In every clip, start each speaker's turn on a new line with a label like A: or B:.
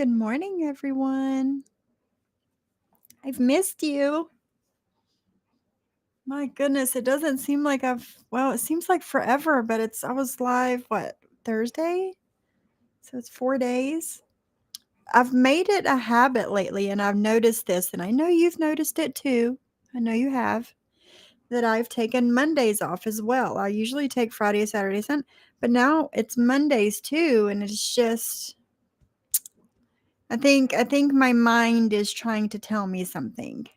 A: Good morning, everyone. I've missed you. My goodness, it doesn't seem like it seems like forever, but I was live, Thursday? So it's 4 days. I've made it a habit lately, and I've noticed this, and I know you've noticed it too. I know you have, that I've taken Mondays off as well. I usually take Friday, Saturday, Sunday, but now it's Mondays too, and it's just I think my mind is trying to tell me something.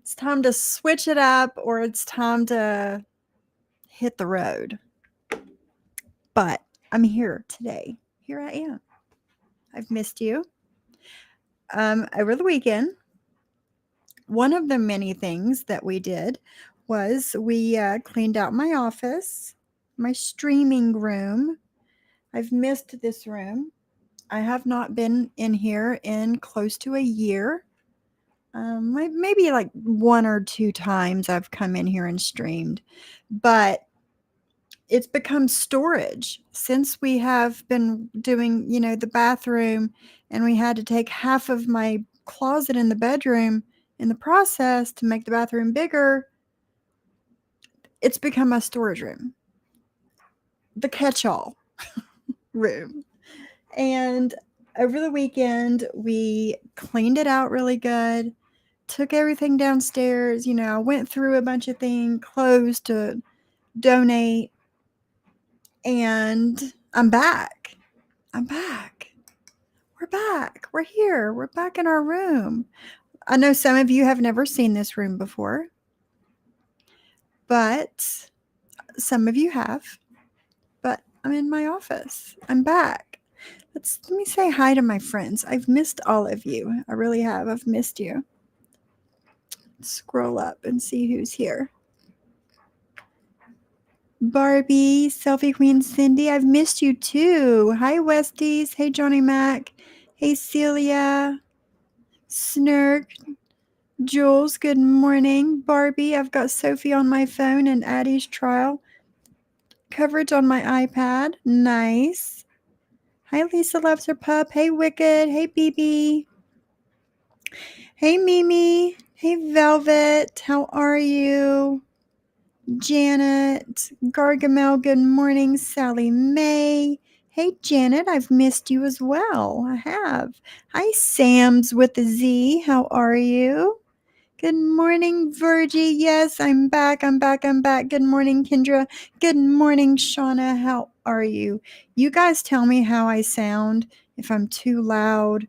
A: It's time to switch it up, or it's time to hit the road. But I'm here today. Here I am. I've missed you. Over the weekend, one of the many things that we did was we cleaned out my office, my streaming room. I've missed this room. I have not been in here in close to a year. Maybe like 1 or 2 times I've come in here and streamed, but it's become storage since we have been doing, the bathroom, and we had to take half of my closet in the bedroom in the process to make the bathroom bigger. It's become my storage room, the catch-all room. And over the weekend, we cleaned it out really good, took everything downstairs. I went through a bunch of clothes to donate, and I'm back. We're back. We're here. We're back in our room. I know some of you have never seen this room before, but some of you have. But I'm in my office. I'm back. Let me say hi to my friends. I've missed all of you. I really have. I've missed you. Scroll up and see who's here. Barbie, Selfie Queen Cindy, I've missed you too. Hi, Westies. Hey, Johnny Mac. Hey, Celia. Snurk. Jules, good morning. Barbie, I've got Sophie on my phone and Addie's trial coverage on my iPad. Nice. Hi, Lisa loves her pup. Hey, Wicked. Hey, BB. Hey, Mimi. Hey, Velvet. How are you? Janet. Gargamel, good morning. Sally Mae. Hey, Janet, I've missed you as well. I have. Hi, Sam's with a Z. How are you? Good morning, Virgie. Yes, I'm back. Good morning, Kendra. Good morning, Shauna. How are you? You guys tell me how I sound. If I'm too loud,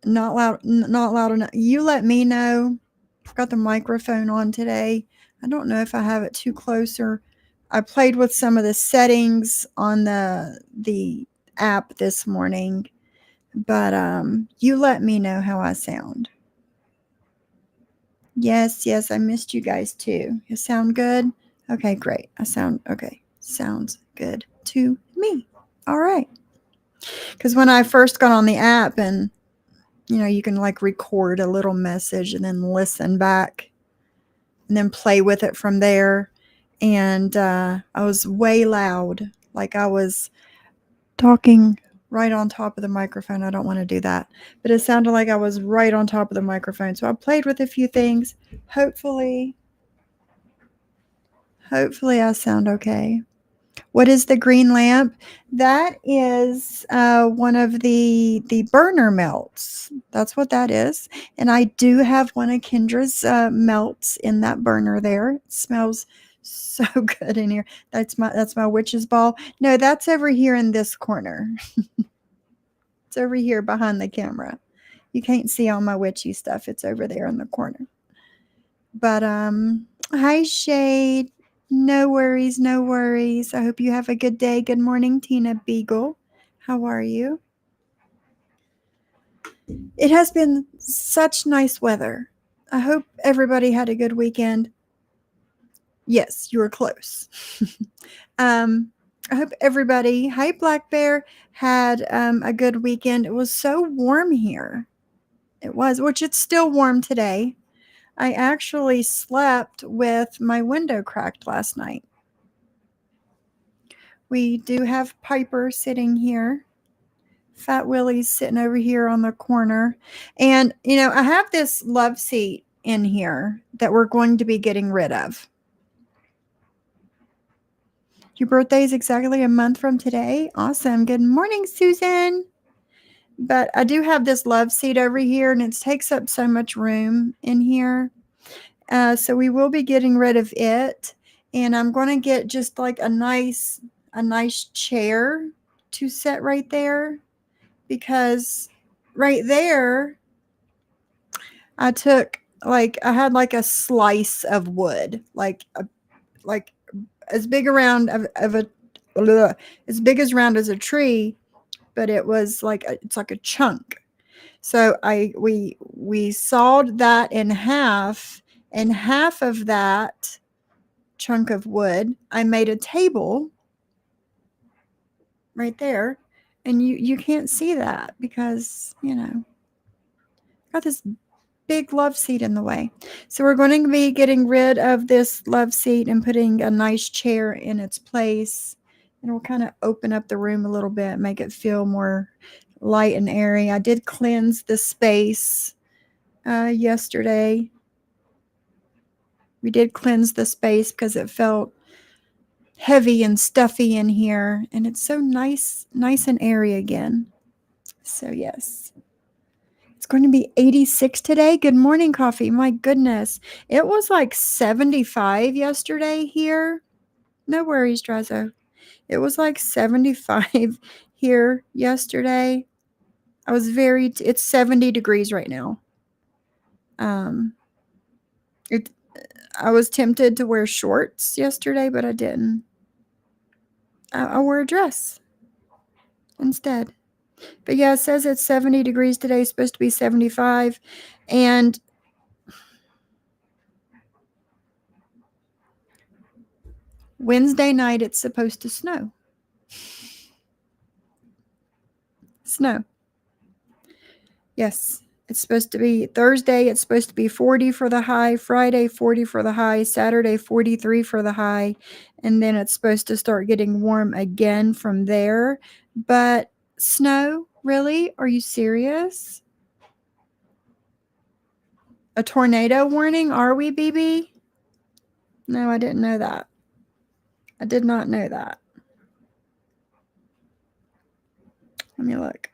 A: not loud enough. You let me know. I've got the microphone on today. I don't know if I have it too close, or I played with some of the settings on the app this morning, but you let me know how I sound. Yes, I missed you guys too. You sound good? Okay, great. Okay. Sounds good to me. All right. Because when I first got on the app, and you can like record a little message and then listen back and then play with it from there. And I was way loud. Like I was talking right on top of the microphone. I don't want to do that, but it sounded like I was right on top of the microphone. So I played with a few things. Hopefully I sound okay. What is the green lamp? That is one of the burner melts. That's what that is. And I do have one of Kendra's melts in that burner there. It smells so good in here. That's my witch's ball. No, that's over here in this corner. It's over here behind the camera. You can't see all my witchy stuff. It's over there in the corner. But hi, Shade. No worries. I hope you have a good day. Good morning, Tina Beagle. How are you? It has been such nice weather. I hope everybody had a good weekend. Yes, you were close. I hope everybody, hi Black Bear, had a good weekend. It was so warm here. It was, which it's still warm today. I actually slept with my window cracked last night. We do have Piper sitting here. Fat Willie's sitting over here on the corner. And, I have this love seat in here that we're going to be getting rid of. Your birthday is exactly a month from today. Awesome. Good morning, Susan. But I do have this love seat over here, and it takes up so much room in here. So we will be getting rid of it. And I'm going to get just like a nice chair to set right there, because right there I had like a slice of wood, like as big around of a as big as round as a tree, but it was like it's like a chunk. So we sawed that in half, and half of that chunk of wood I made a table right there, and you can't see that because got this big love seat in the way. So we're going to be getting rid of this love seat and putting a nice chair in its place. And we'll kind of open up the room a little bit, make it feel more light and airy. I did cleanse the space yesterday. We did cleanse the space because it felt heavy and stuffy in here. And it's so nice and airy again. So yes. It's going to be 86 today. Good morning, Coffee. My goodness. It was like 75 yesterday here. No worries, Drazo. It was like 75 here yesterday. It's 70 degrees right now. I was tempted to wear shorts yesterday, but I didn't. I wore a dress instead. But yeah, it says it's 70 degrees today. It's supposed to be 75. And Wednesday night, it's supposed to snow. Yes, it's supposed to be Thursday. It's supposed to be 40 for the high. Friday, 40 for the high. Saturday, 43 for the high. And then it's supposed to start getting warm again from there. But snow? Really? Are you serious? A tornado warning? Are we, BB? No, I didn't know that. I did not know that. Let me look.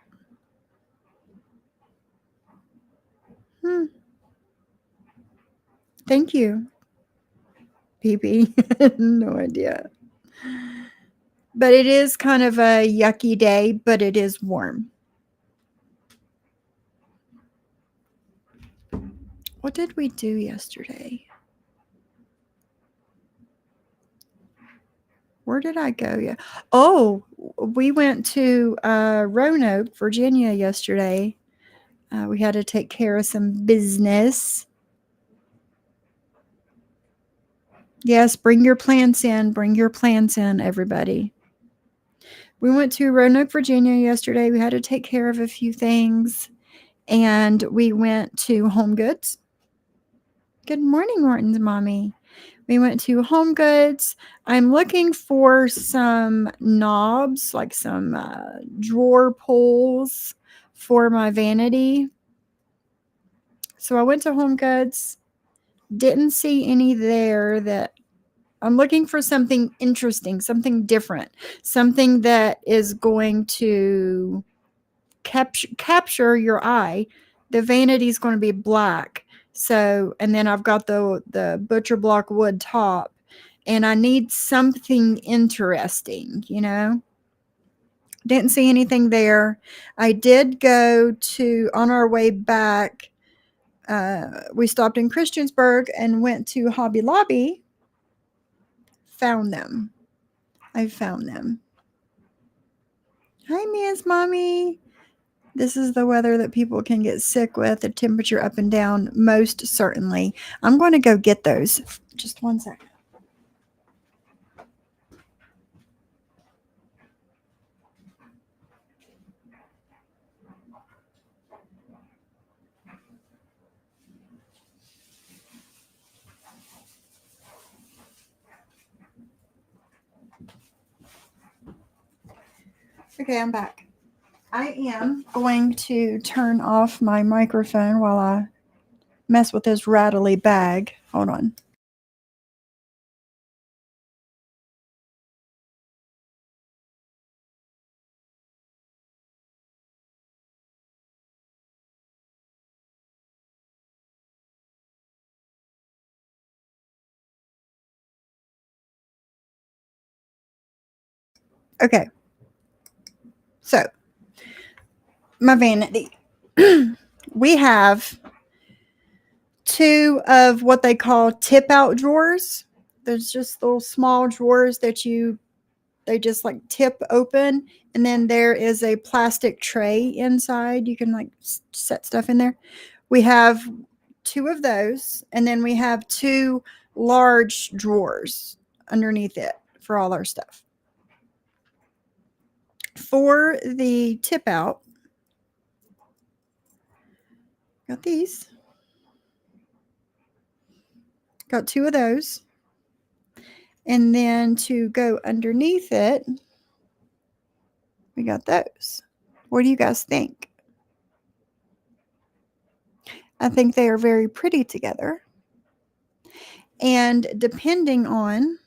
A: Thank you, BB. No idea. But it is kind of a yucky day, but it is warm. What did we do yesterday? Where did I go? Yeah. Oh, we went to Roanoke, Virginia yesterday. We had to take care of some business. Yes, bring your plants in. Bring your plants in, everybody. We went to Roanoke, Virginia yesterday. We had to take care of a few things. And we went to Home Goods. Good morning, Morton's mommy. We went to Home Goods. I'm looking for some knobs, like some drawer pulls for my vanity. So I went to Home Goods. Didn't see any there. That I'm looking for something interesting, something different, something that is going to capture your eye. The vanity is going to be black. So, and then I've got the butcher block wood top, and I need something interesting, Didn't see anything there. I did go to, on our way back, we stopped in Christiansburg and went to Hobby Lobby. Found them. I found them. Hi, Mia's mommy. This is the weather that people can get sick with, the temperature up and down, most certainly. I'm going to go get those. Just one second. Okay, I'm back. I am going to turn off my microphone while I mess with this rattly bag. Hold on. Okay. So, my vanity. We have two of what they call tip out drawers. There's just little small drawers that they just like tip open, and then there is a plastic tray inside. You can like set stuff in there. We have two of those, and then we have two large drawers underneath it for all our stuff. For the tip out, got these. Got two of those. And then to go underneath it, we got those. What do you guys think? I think they are very pretty together. And depending on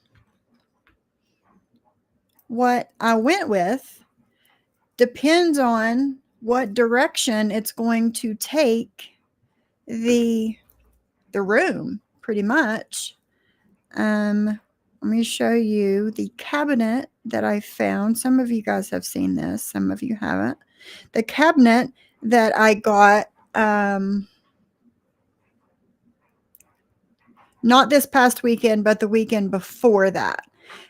A: what I went with, depends on what direction it's going to take the room, pretty much. Let me show you the cabinet that I found. Some of you guys have seen this, some of you haven't. The cabinet that I got, not this past weekend, but the weekend before that.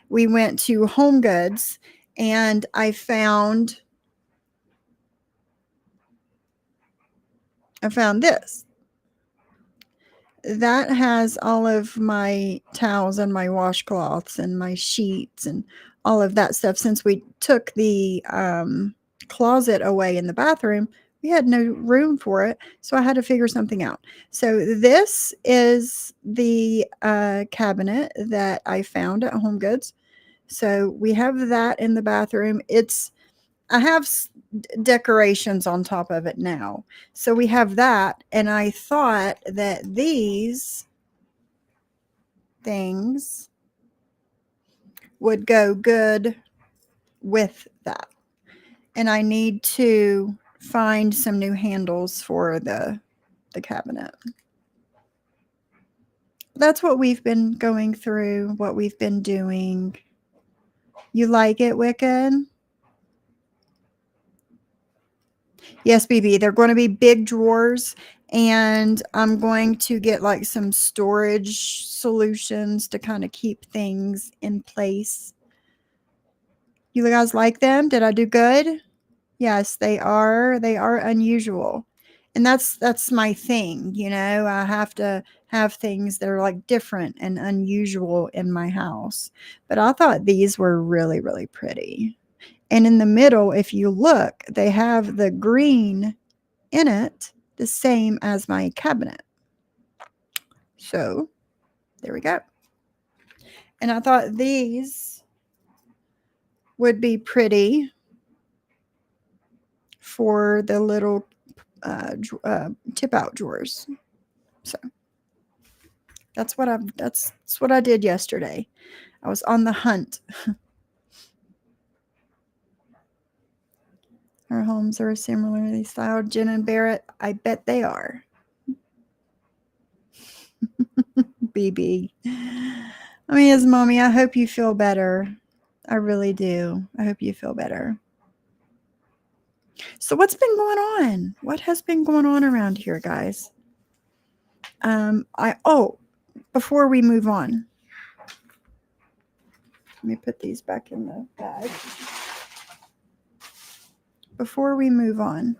A: We went to Home Goods and I found this. That has all of my towels and my washcloths and my sheets and all of that stuff. Since we took the closet away in the bathroom, we had no room for it, so I had to figure something out. So this is the cabinet that I found at Home Goods. So we have that in the bathroom. I have decorations on top of it now. So we have that, and I thought that these things would go good with that. And I need to find some new handles for the cabinet. That's what we've been going through, what we've been doing. You like it, Wicked? Yes, BB. They're going to be big drawers, and I'm going to get like some storage solutions to kind of keep things in place. You guys like them? Did I do good? Yes, they are. They are unusual. And that's my thing, you know. I have to have things that are like different and unusual in my house. But I thought these were really, really pretty. And in the middle, if you look, they have the green in it, the same as my cabinet. So there we go. And I thought these would be pretty for the little tip out drawers. So that's what I did yesterday. I was on the hunt. Our homes are similarly styled. Jen and Barrett, I bet they are. BB. I mean, as mommy, I hope you feel better. I really do. I hope you feel better. So what's been going on? What has been going on around here, guys? Before we move on, let me put these back in the bag. Before we move on,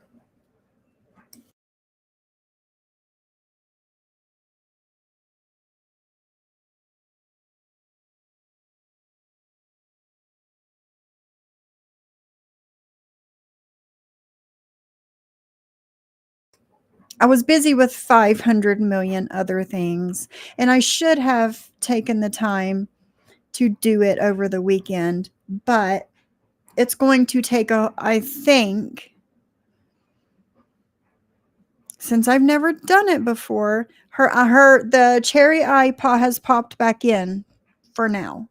A: I was busy with 500 million other things, and I should have taken the time to do it over the weekend, but it's going to take I think since I've never done it before, the cherry eye has popped back in for now.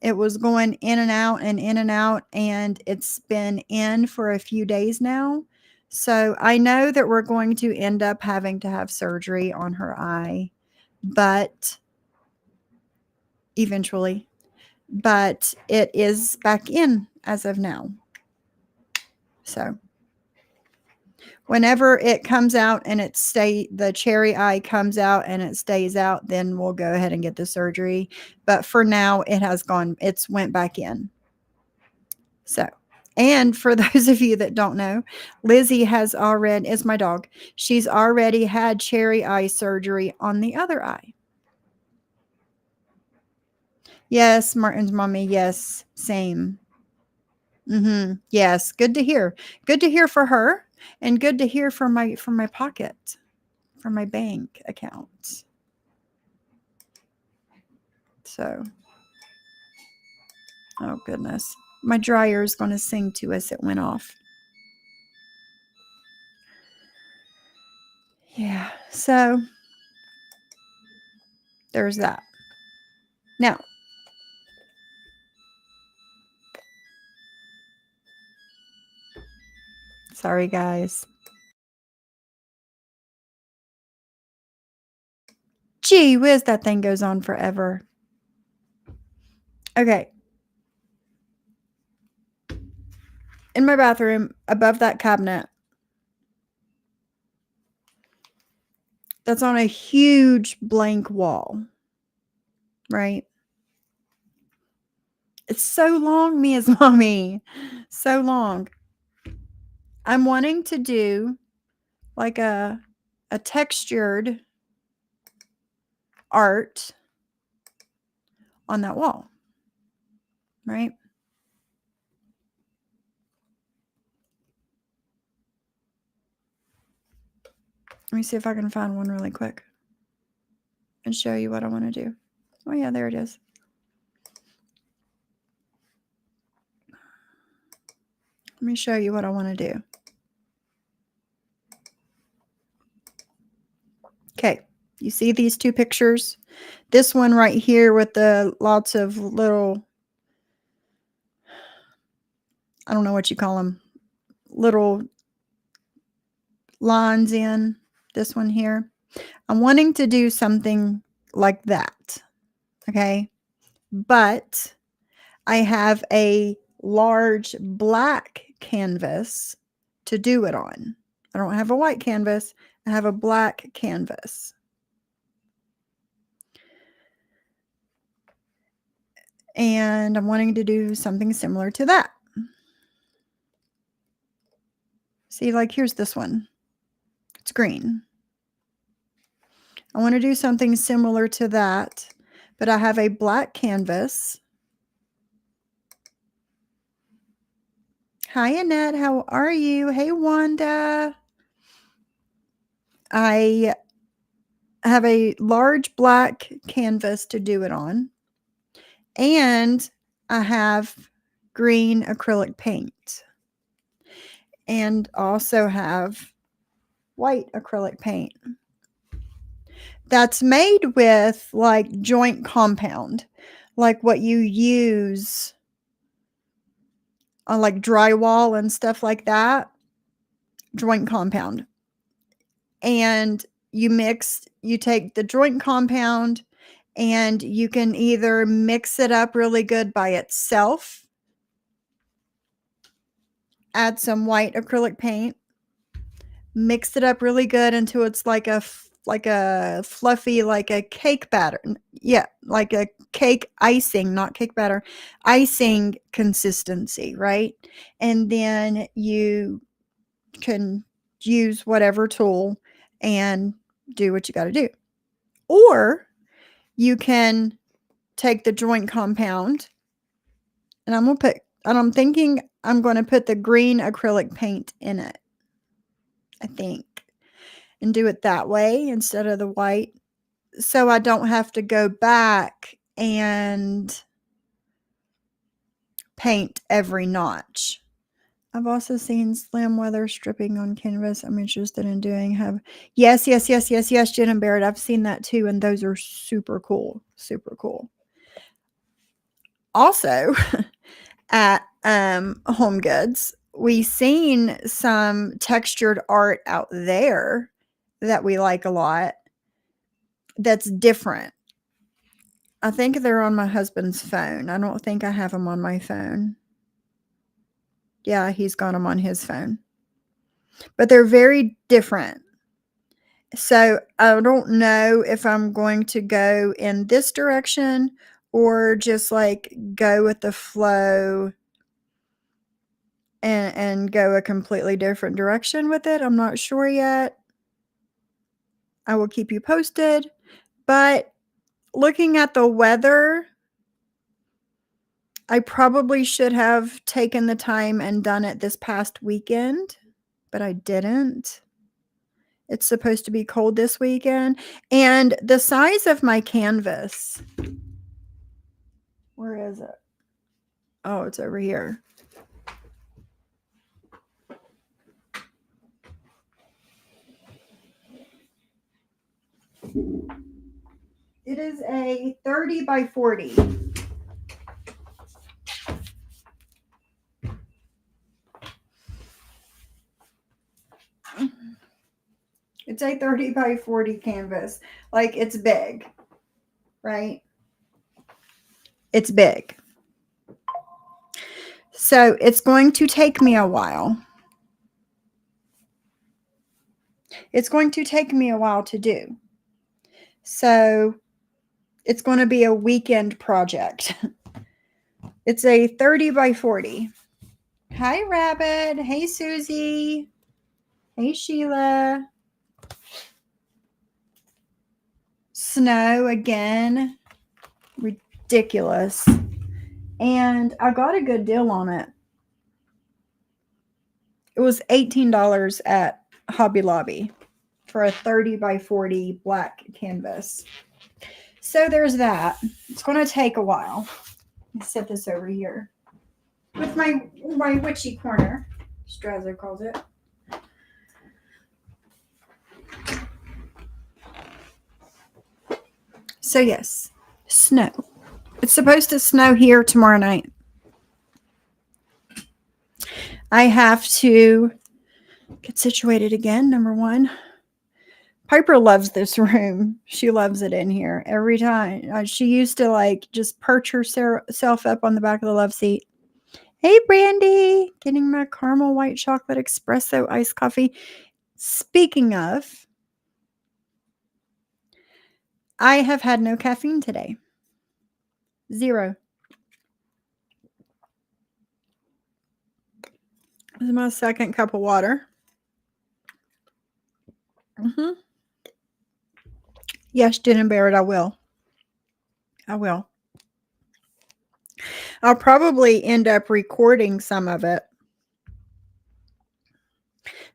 A: It was going in and out and in and out, and it's been in for a few days now. So I know that we're going to end up having to have surgery on her eye, but eventually, but it is back in as of now. So whenever it comes out and the cherry eye comes out and it stays out, then we'll go ahead and get the surgery. But for now, it's went back in. So, and for those of you that don't know, Lizzie is my dog. She's already had cherry eye surgery on the other eye. Yes, Martin's mommy. Yes, same. Yes, good to hear. Good to hear for her, and good to hear from my pocket, from my bank account. So, oh goodness, my dryer is going to sing to us. It went off. Yeah, so there's that. Now, sorry guys. Gee whiz, that thing goes on forever. Okay. In my bathroom, above that cabinet, that's on a huge blank wall, right? It's so long, Mia's mommy. So long. I'm wanting to do like a textured art on that wall, right? Let me see if I can find one really quick and show you what I want to do. Oh yeah, there it is. Let me show you what I want to do. Okay, you see these two pictures? This one right here with the lots of little, I don't know what you call them, little lines in. This one here. I'm wanting to do something like that, okay? But I have a large black canvas to do it on. I don't have a white canvas. I have a black canvas. And I'm wanting to do something similar to that. See, like here's this one. It's green. I want to do something similar to that, but I have a black canvas. Hi, Annette. How are you? Hey, Wanda. I have a large black canvas to do it on, and I have green acrylic paint, and also have white acrylic paint. That's made with like joint compound, like what you use on like drywall and stuff like that. Joint compound. And you take the joint compound and you can either mix it up really good by itself, add some white acrylic paint, mix it up really good until it's like a fluffy, like a cake batter. Yeah, like a cake icing, not cake batter, icing consistency, right? And then you can use whatever tool and do what you got to do. Or you can take the joint compound, and I'm thinking I'm going to put the green acrylic paint in it, I think, and do it that way instead of the white, so I don't have to go back and paint every notch. I've also seen slam weather stripping on canvas. I'm interested in doing. Yes, Jen and Barrett. I've seen that too, and those are super cool. Super cool. Also, at Home Goods, we seen some textured art out there that we like a lot. That's different. I think they're on my husband's phone. I don't think I have them on my phone. Yeah, he's got them on his phone. But they're very different. So I don't know if I'm going to go in this direction or just like go with the flow and go a completely different direction with it. I'm not sure yet. I will keep you posted. But looking at the weather, I probably should have taken the time and done it this past weekend, but I didn't. It's supposed to be cold this weekend. And the size of my canvas, where is it? Oh, it's over here. It is a 30 by 40. It's a 30 by 40 canvas. Like, it's big, right? It's big. So it's going to take me a while. It's going to take me a while to do. So it's going to be a weekend project. It's a 30 by 40. Hi, Rabbit. Hey, Susie. Hey, Sheila. Snow again. Ridiculous. And I got a good deal on it. It was $18 at Hobby Lobby for a 30 by 40 black canvas. So there's that. It's going to take a while. Let's set this over here with my witchy corner, Strazo calls it. So yes, snow. It's supposed to snow here tomorrow night. I have to get situated again, number one. Piper loves this room. She loves it in here every time. She used to like just perch herself up on the back of the love seat. Hey, Brandy, getting my caramel white chocolate espresso iced coffee. Speaking of, I have had no caffeine today. 0. This is my second cup of water. Yes, Jen and Barrett, I will. I'll probably end up recording some of it.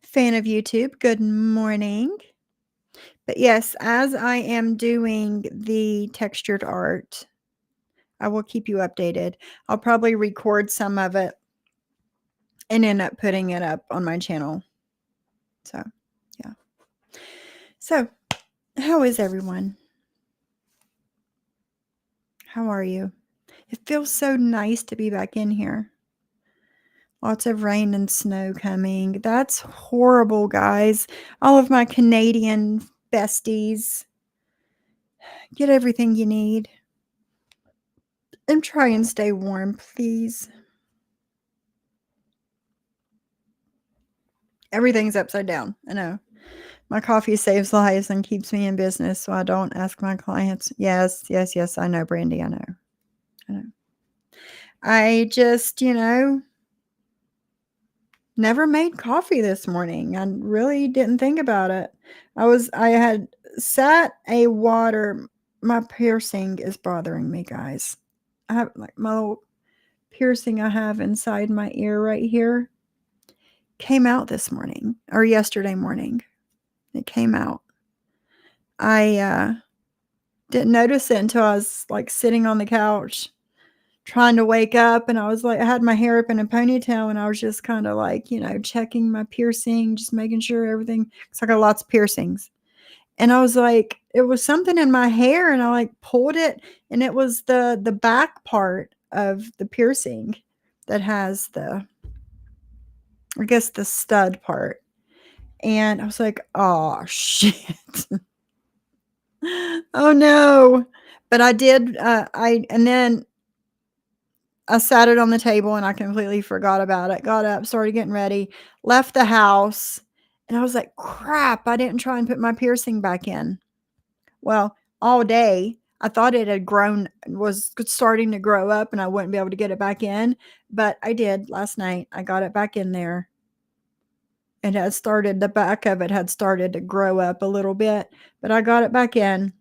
A: Fan of YouTube, good morning. But yes, as I am doing the textured art, I will keep you updated. I'll probably record some of it and end up putting it up on my channel. So, yeah. So, how is everyone? How are you? It feels so nice to be back in here. Lots of rain and snow coming. That's horrible, guys. All of my Canadian besties, get everything you need. And try and stay warm, please. Everything's upside down. I know. My coffee saves lives and keeps me in business, so I don't ask my clients. Yes. I know, Brandy. I know. I just, never made coffee this morning. I really didn't think about it. I had sat a water. My piercing is bothering me, guys. I have like my little piercing I have inside my ear right here came out this morning or yesterday morning. It came out. I didn't notice it until I was like sitting on the couch trying to wake up, and I was like, I had my hair up in a ponytail, and I was just kind of like, checking my piercing, just making sure everything. Cause I got lots of piercings. And I was like, it was something in my hair, and I like pulled it, and it was the back part of the piercing that has I guess the stud part. And I was like, oh shit. Oh no. But I did and then I sat it on the table and I completely forgot about it. Got up, started getting ready, left the house, and I was like, crap, I didn't try and put my piercing back in. Well, all day I thought it had was starting to grow up and I wouldn't be able to get it back in, but I did last night. I got it back in there. The back of it had started to grow up a little bit, but I got it back in.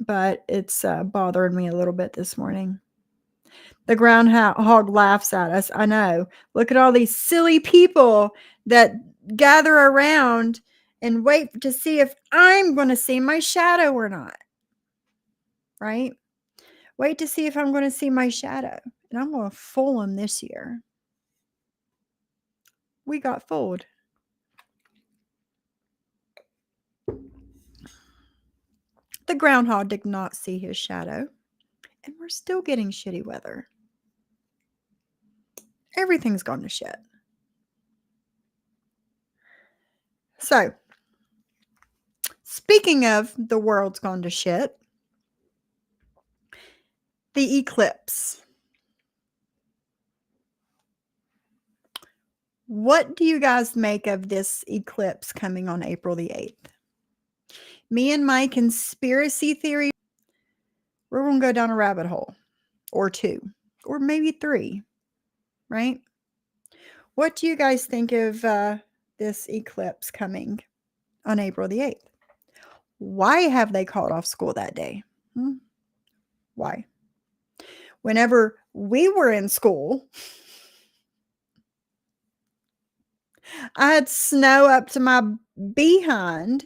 A: But it's bothering me a little bit this morning. The groundhog laughs at us. I know. Look at all these silly people that gather around and wait to see if I'm going to see my shadow or not. Right? Wait to see if I'm going to see my shadow. And I'm going to fool them this year. We got fooled. The groundhog did not see his shadow. And we're still getting shitty weather. Everything's gone to shit. So, speaking of the world's gone to shit, the eclipse. What do you guys make of this eclipse coming on April the 8th? Me and my conspiracy theory, we're going to go down a rabbit hole or two or maybe three, right? What do you guys think of this eclipse coming on April the 8th? Why have they called off school that day? Why? Whenever we were in school, I had snow up to my behind,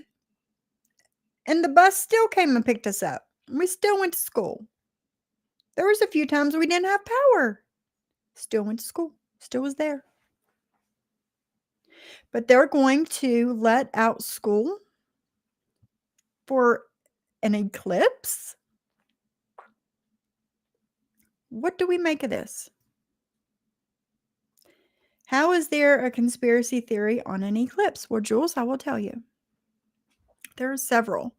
A: and the bus still came and picked us up. We still went to school. There was a few times we didn't have power. Still went to school. Still was there. But they're going to let out school for an eclipse? What do we make of this? How is there a conspiracy theory on an eclipse? Well, Jules, I will tell you. There are several.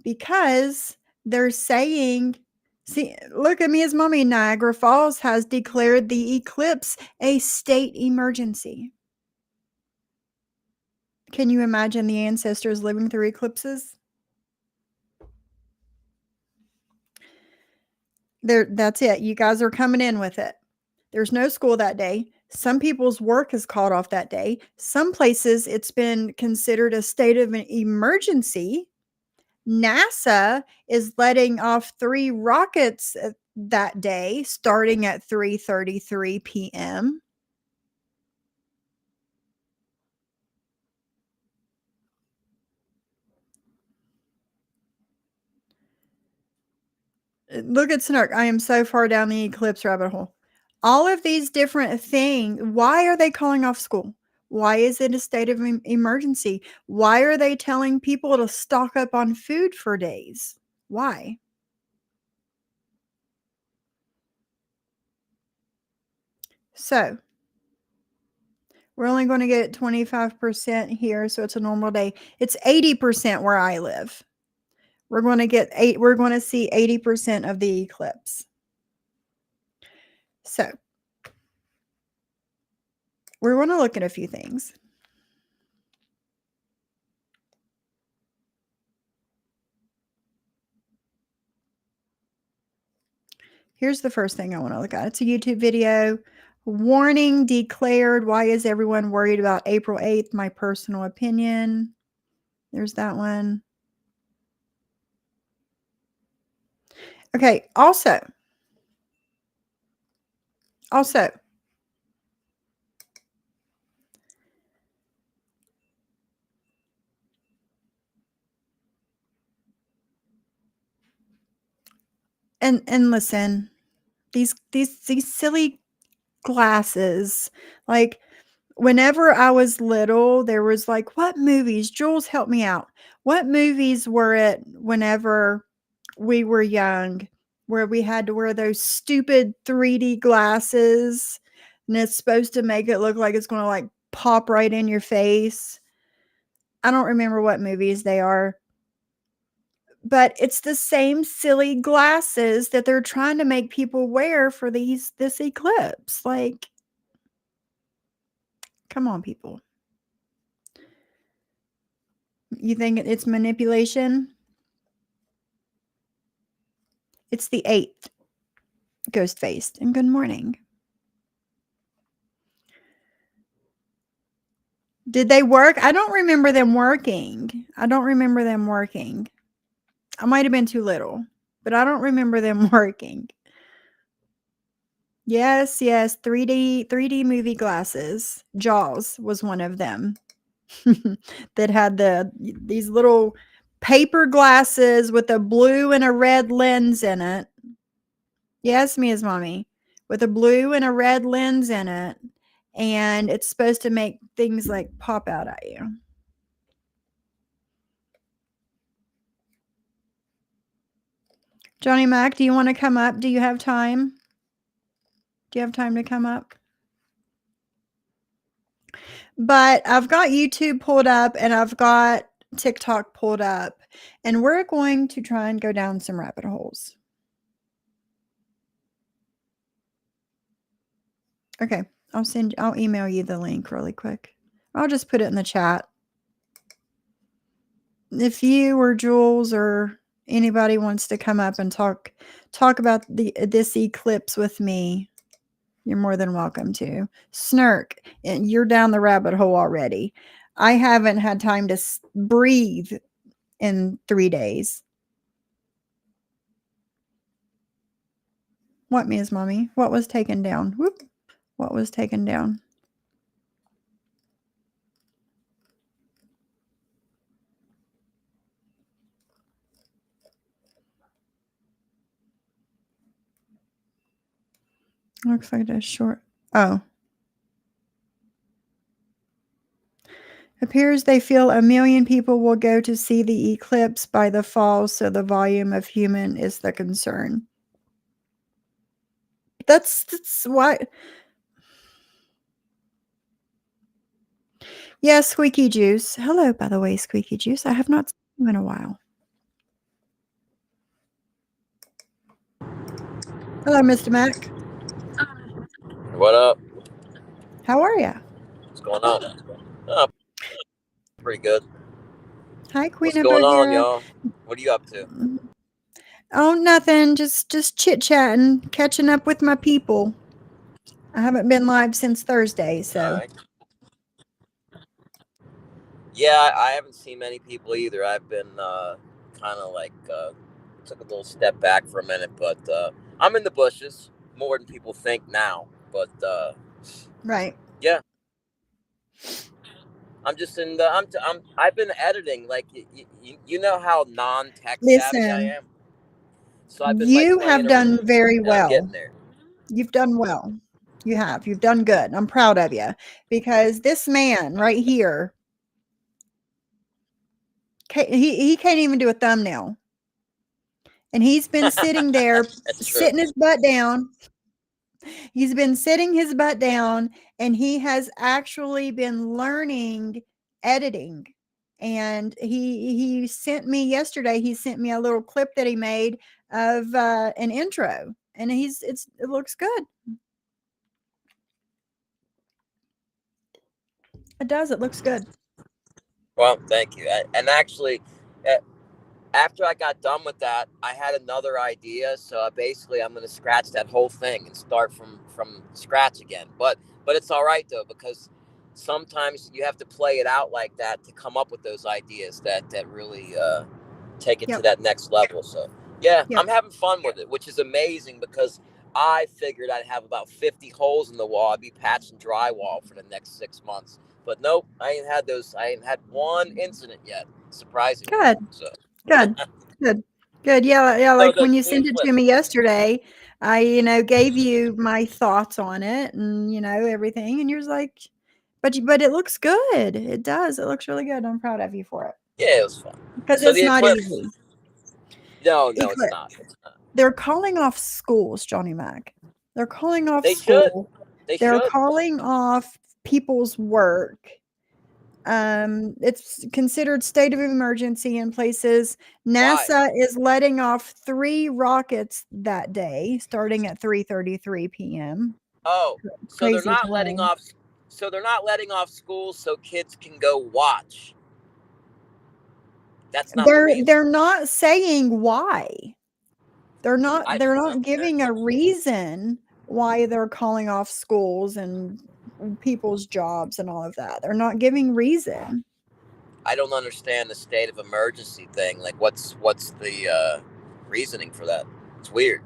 A: Because they're saying, see, look at me as mommy. Niagara Falls has declared the eclipse a state emergency. Can you imagine the ancestors living through eclipses? That's it. You guys are coming in with it. There's no school that day. Some people's work is called off that day. Some places it's been considered a state of an emergency. NASA is letting off 3 rockets that day, starting at 3:33 p.m. Look at Snark. I am so far down the eclipse rabbit hole. All of these different things. Why are they calling off school? Why is it a state of emergency? Why are they telling people to stock up on food for days? Why? So, we're only going to get 25% here, so it's a normal day. It's 80% where I live. We're going to see 80% of the eclipse. So, we're going to look at a few things. Here's the first thing I want to look at. It's a YouTube video. Warning declared. Why is everyone worried about April 8th? My personal opinion. There's that one. Okay, also, and listen, these silly glasses. Like whenever I was little, there was like, what movies? Jules, help me out. What movies were it whenever we were young where we had to wear those stupid 3D glasses and it's supposed to make it look like it's going to like pop right in your face? I don't remember what movies they are, but it's the same silly glasses that they're trying to make people wear for this eclipse. Like, come on, people. You think it's manipulation? It's the 8th, ghost faced. And good morning. Did they work? I don't remember them working. I might have been too little, but I don't remember them working. Yes, 3D movie glasses. Jaws was one of them. That had these little paper glasses with a blue and a red lens in it. Yes, Mia's mommy. With a blue and a red lens in it. And it's supposed to make things like pop out at you. Johnny Mac, do you want to come up? Do you have time? Do you have time to come up? But I've got YouTube pulled up and I've got TikTok pulled up. And we're going to try and go down some rabbit holes. Okay, I'll email you the link really quick. I'll just put it in the chat. If you or Jules or anybody wants to come up and talk about this eclipse with me, you're more than welcome to. Snurk, you're down the rabbit hole already. I haven't had time to breathe in 3 days. What, Mia's mommy? What was taken down? Whoop. What was taken down? Looks like a short. Oh. Appears they feel 1 million people will go to see the eclipse by the fall, so the volume of human is the concern. That's why. Yeah, Squeaky Juice. Hello, by the way, Squeaky Juice. I have not seen you in a while. Hello, Mr. Mac.
B: What up?
A: How are you?
B: What's going on? Oh, pretty good.
A: Hi, Queen
B: What's going on,
A: Bagheera.
B: y'all? What are you up to?
A: Oh, nothing. Just chit-chatting, catching up with my people. I haven't been live since Thursday, so.
B: Right. Yeah, I haven't seen many people either. I've been kind of like took a little step back for a minute, but I'm in the bushes more than people think now. But
A: right.
B: Yeah, I'm just in the. I've been editing. Like you know how non-tech savvy I am. So I've been
A: You have done very well.
B: I'm getting there.
A: You've done well. You have. You've done good. I'm proud of you because this man right here, he can't even do a thumbnail. And he's been sitting there, sitting his butt down. He's been sitting his butt down and he has actually been learning editing. And he sent me yesterday, he sent me a little clip that he made of an intro. And it looks good. It does. It looks good.
B: Well, thank you. And actually, after I got done with that, I had another idea. So basically, I'm going to scratch that whole thing and start from scratch again. But it's all right though, because sometimes you have to play it out like that to come up with those ideas that really take it to that next level. So yeah, I'm having fun with it, which is amazing because I figured I'd have about 50 holes in the wall. I'd be patching drywall for the next 6 months. But nope, I ain't had those. I ain't had one incident yet. Surprisingly.
A: Good.
B: So.
A: Good. Yeah. Like when you sent it to me yesterday, I gave you my thoughts on it and, everything. And you're like, but it looks good. It does. It looks really good. I'm proud of you for it.
B: Yeah, it was fun.
A: Because
B: So
A: it's
B: the
A: not
B: eclipse.
A: easy.
B: No, it's
A: Eclipse.
B: not. It's not.
A: They're calling off schools, Johnny Mac. They're calling off
B: They
A: school.
B: should.
A: They're calling off people's work. It's considered state of emergency in places. NASA is letting off 3 rockets that day, starting at 3:33 p.m.
B: Oh, so
A: Crazy
B: they're not
A: time.
B: letting off. So they're not letting off schools so kids can go watch. That's not the reason.
A: They're not saying why. They're not
B: I
A: they're
B: don't
A: not
B: know.
A: giving a reason why they're calling off schools and people's jobs and all of that. They're not giving reason.
B: I don't understand the state of emergency thing. Like, what's the reasoning for that? It's weird.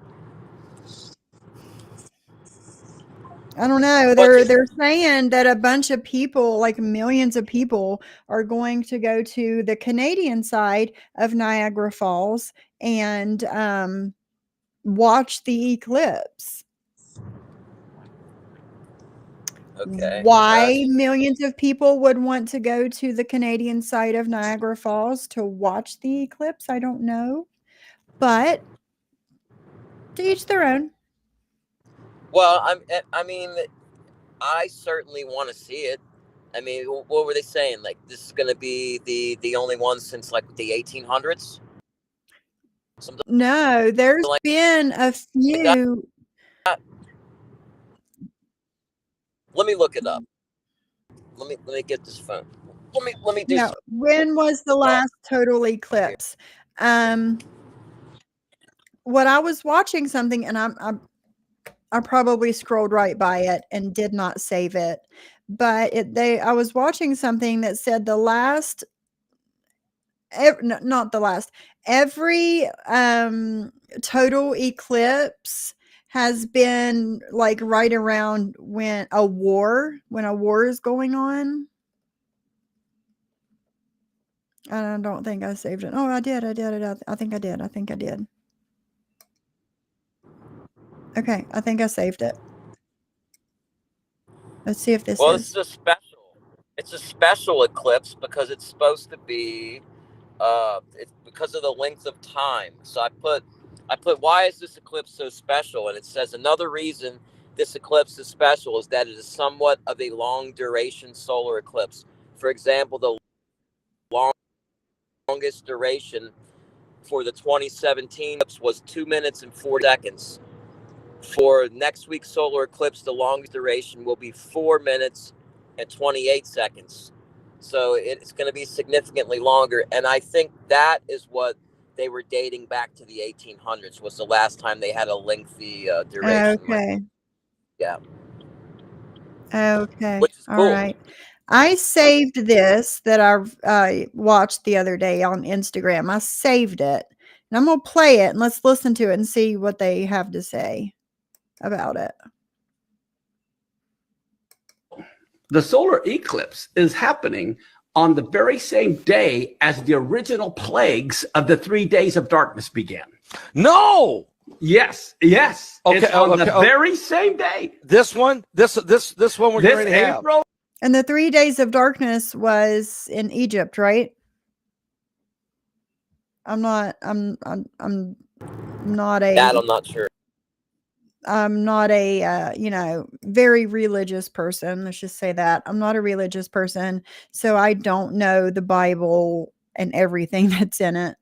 A: I don't know. They're saying that a bunch of people, like millions of people, are going to go to the Canadian side of Niagara Falls and watch the eclipse.
B: Okay.
A: Why millions of people would want to go to the Canadian side of Niagara Falls to watch the eclipse, I don't know. But to each their own.
B: Well, I mean, I certainly want to see it. I mean, what were they saying? Like, this is going to be the only one since like the 1800s?
A: No, there's been a few.
B: Let me look it up. Let me get this phone. Let me do.
A: No, when was the last total eclipse? What I was watching something, and I probably scrolled right by it and did not save it, but I was watching something that said the last, not the last, every total eclipse has been like right around when a war is going on. I don't think I saved it. Oh, I did. I think I did. Okay, I think I saved it. Let's see if this
B: Well,
A: is.
B: this is a special. It's a special eclipse because it's supposed to be it's because of the length of time. So I put why is this eclipse so special? And it says another reason this eclipse is special is that it is somewhat of a long duration solar eclipse. For example, the longest duration for the 2017 eclipse was 2 minutes and 4 seconds. For next week's solar eclipse, the longest duration will be 4 minutes and 28 seconds. So it's going to be significantly longer. And I think that is what they were dating back to the 1800s was the last time they had a lengthy duration.
A: Okay.
B: Yeah.
A: Okay.
B: Which is cool.
A: All right. I saved this that I watched the other day on Instagram. I saved it. And I'm going to play it and let's listen to it and see what they have to say about it.
C: The solar eclipse is happening on the very same day as the original plagues of the 3 days of darkness began.
D: No.
C: Yes.
D: Okay.
C: It's on the very same day.
D: This one we're going to have.
C: April.
A: And the 3 days of darkness was in Egypt, right? I'm not sure. I'm not a very religious person. Let's just say that. I'm not a religious person, so I don't know the Bible and everything that's in it.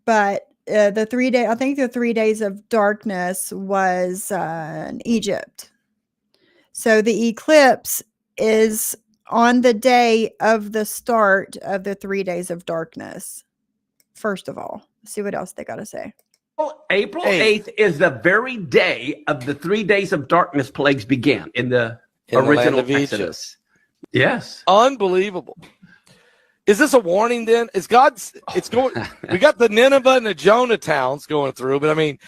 A: But the 3 day, I think the 3 days of darkness was in Egypt. So the eclipse is on the day of the start of the 3 days of darkness. First of all, let's see what else they got to say.
C: April 8th is the very day of the 3 days of darkness plagues began in the original Exodus. Yes.
D: Unbelievable. Is this a warning then? It's going, we got the Nineveh and the Jonah towns going through, but I mean,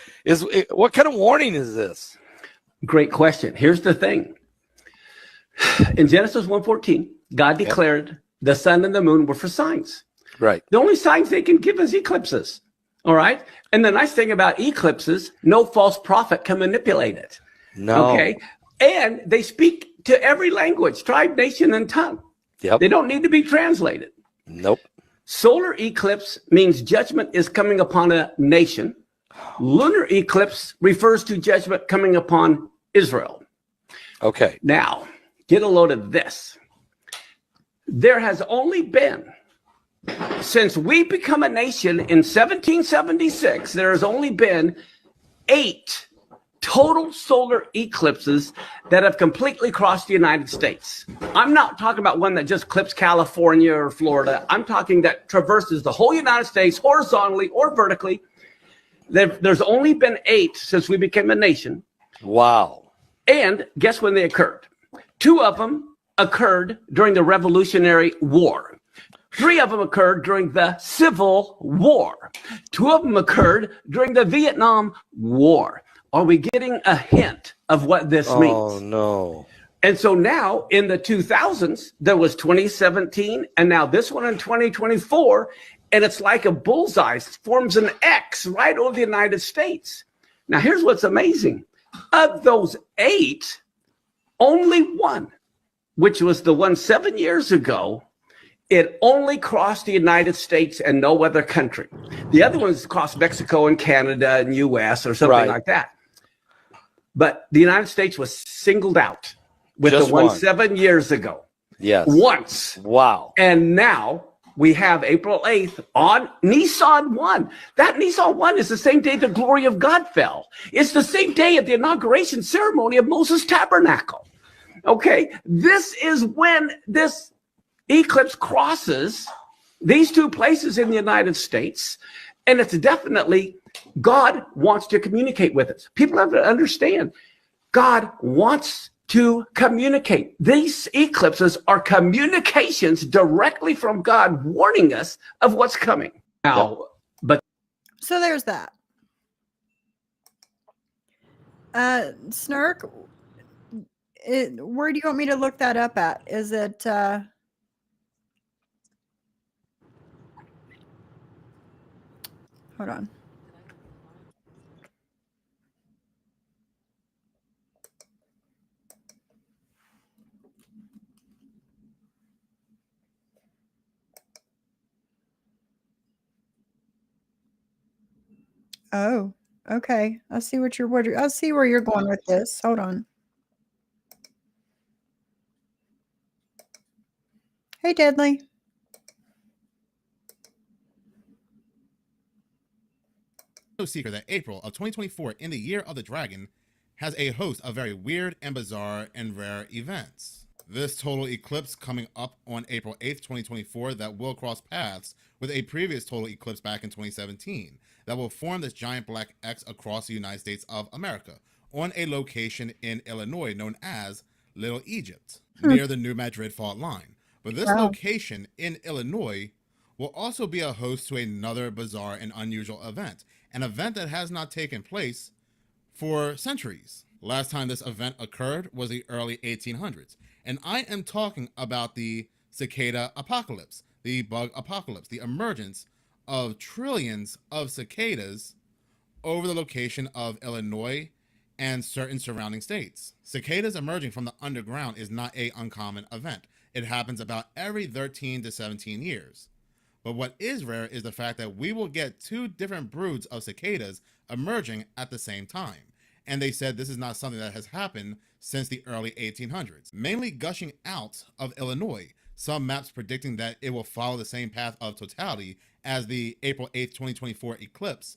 D: what kind of warning is this?
C: Great question. Here's the thing. In Genesis 1:14, God declared the sun and the moon were for signs.
D: Right.
C: The only signs they can give is eclipses. All right. And the nice thing about eclipses, no false prophet can manipulate it.
D: No.
C: Okay. And they speak to every language, tribe, nation, and tongue.
D: Yep.
C: They don't need to be translated.
D: Nope.
C: Solar eclipse means judgment is coming upon a nation. Lunar eclipse refers to judgment coming upon Israel.
D: Okay.
C: Now, get a load of this. There has only been, since we become a nation in 1776, there has only been 8 total solar eclipses that have completely crossed the United States. I'm not talking about one that just clips California or Florida. I'm talking that traverses the whole United States horizontally or vertically. There's only been 8 since we became a nation.
D: Wow.
C: And guess when they occurred? 2 of them occurred during the Revolutionary War. 3 of them occurred during the Civil War. 2 of them occurred during the Vietnam War. Are we getting a hint of what this means?
D: Oh, no.
C: And so now in the 2000s, there was 2017, and now this one in 2024, and it's like a bullseye. It forms an X right over the United States. Now, here's what's amazing. Of those 8, only one, which was the one 7 years ago, it only crossed the United States and no other country. The other ones crossed Mexico and Canada and US or something like that. But the United States was singled out with
D: Just
C: the one
D: one.
C: 7 years ago.
D: Yes.
C: Once.
D: Wow.
C: And now we have April 8th on Nisan 1. That Nisan 1 is the same day the glory of God fell. It's the same day at the inauguration ceremony of Moses' tabernacle. Okay, this is when this eclipse crosses these 2 places in the United States. And it's definitely God wants to communicate with us. People have to understand God wants to communicate. These eclipses are communications directly from God warning us of what's coming. Now, but
A: So there's that. Snark, where do you want me to look that up at? Is it hold on. Oh, okay. I see what you're I see where you're going with this. Hold on. Hey, Deadly.
E: No secret that April of 2024, in the year of the dragon, has a host of very weird and bizarre and rare events. This total eclipse coming up on April 8th, 2024, that will cross paths with a previous total eclipse back in 2017 that will form this giant black X across the United States of America on a location in Illinois known as Little Egypt, near the New Madrid fault line. But this location in Illinois will also be a host to another bizarre and unusual event, an event that has not taken place for centuries. Last time this event occurred was the early 1800s, and I am talking about the cicada apocalypse, the bug apocalypse, the emergence of trillions of cicadas over the location of Illinois and certain surrounding states. Cicadas emerging from the underground is not an uncommon event. It happens about every 13 to 17 years. But what is rare is the fact that we will get 2 different broods of cicadas emerging at the same time. And they said this is not something that has happened since the early 1800s, mainly gushing out of Illinois. Some maps predicting that it will follow the same path of totality as the April 8th, 2024 eclipse,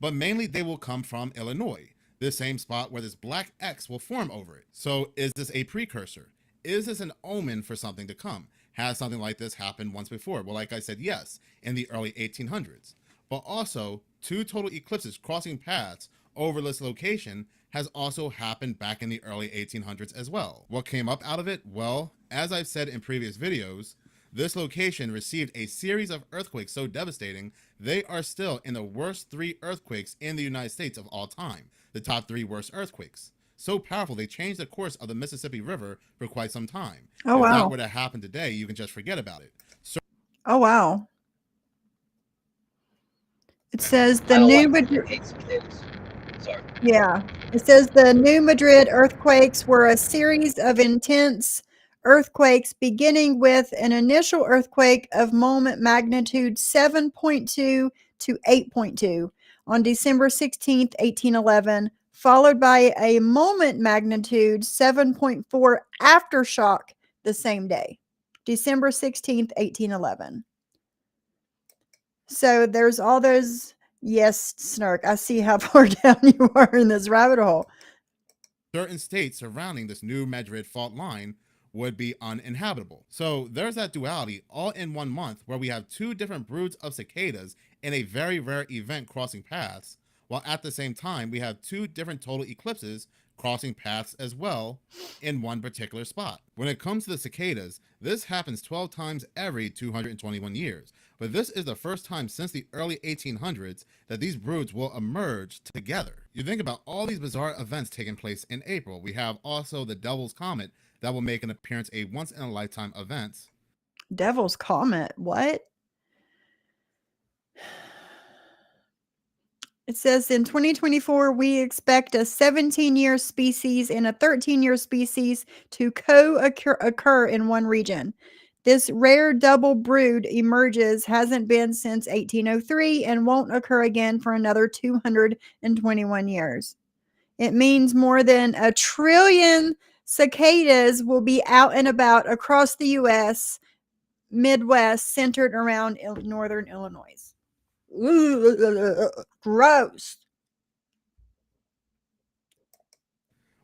E: but mainly they will come from Illinois, the same spot where this black X will form over it. So is this a precursor? Is this an omen for something to come? Has something like this happened once before? Well, like I said, yes, in the early 1800s. But also, 2 total eclipses crossing paths over this location has also happened back in the early 1800s as well. What came up out of it? Well, as I've said in previous videos, this location received a series of earthquakes so devastating, they are still in the worst 3 earthquakes in the United States of all time. The top 3 worst earthquakes. So powerful, they changed the course of the Mississippi River for quite some time.
A: Oh,
E: if
A: wow.
E: that were to happen today, you can just forget about it.
A: Oh, wow. It says
B: I
A: the
B: don't
A: New
B: like
A: Madrid.
B: hate cicadas. Sorry.
A: Yeah. It says the New Madrid earthquakes were a series of intense earthquakes, beginning with an initial earthquake of moment magnitude 7.2 to 8.2 on December 16th, 1811, followed by a moment magnitude 7.4 aftershock the same day, December 16th, 1811. So there's all those. Yes, Snark, I see how far down you are in this rabbit hole.
E: Certain states surrounding this new Madrid fault line would be uninhabitable. So there's that duality all in 1 month where we have 2 different broods of cicadas in a very rare event crossing paths, while at the same time we have 2 different total eclipses crossing paths as well in one particular spot. When it comes to the cicadas, this happens 12 times every 221 years, but this is the first time since the early 1800s that these broods will emerge together. You think about all these bizarre events taking place in April. We have also the Devil's Comet that will make an appearance, a once-in-a-lifetime event.
A: Devil's Comet. What? It says in 2024, we expect a 17-year species and a 13-year species to occur in one region. This rare double brood emerges, hasn't been since 1803, and won't occur again for another 221 years. It means more than a trillion cicadas will be out and about across the U.S. Midwest, centered around northern Illinois. Gross.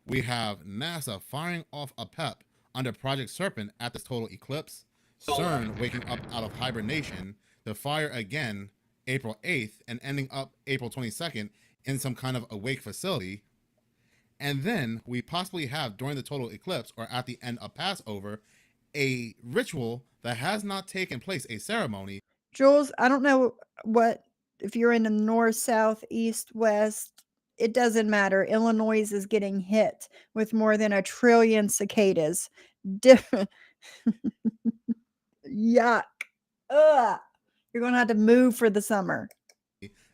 E: We have NASA firing off a PEP under Project Serpent at this total eclipse, CERN waking up out of hibernation to fire again April 8th and ending up April 22nd in some kind of awake facility. And then we possibly have during the total eclipse or at the end of Passover a ritual that has not taken place, a ceremony.
A: Jules, I don't know what, if you're in the north, south, east, west, it doesn't matter. Illinois is getting hit with more than a trillion cicadas. Yuck. Ugh. You're going to have to move for the summer.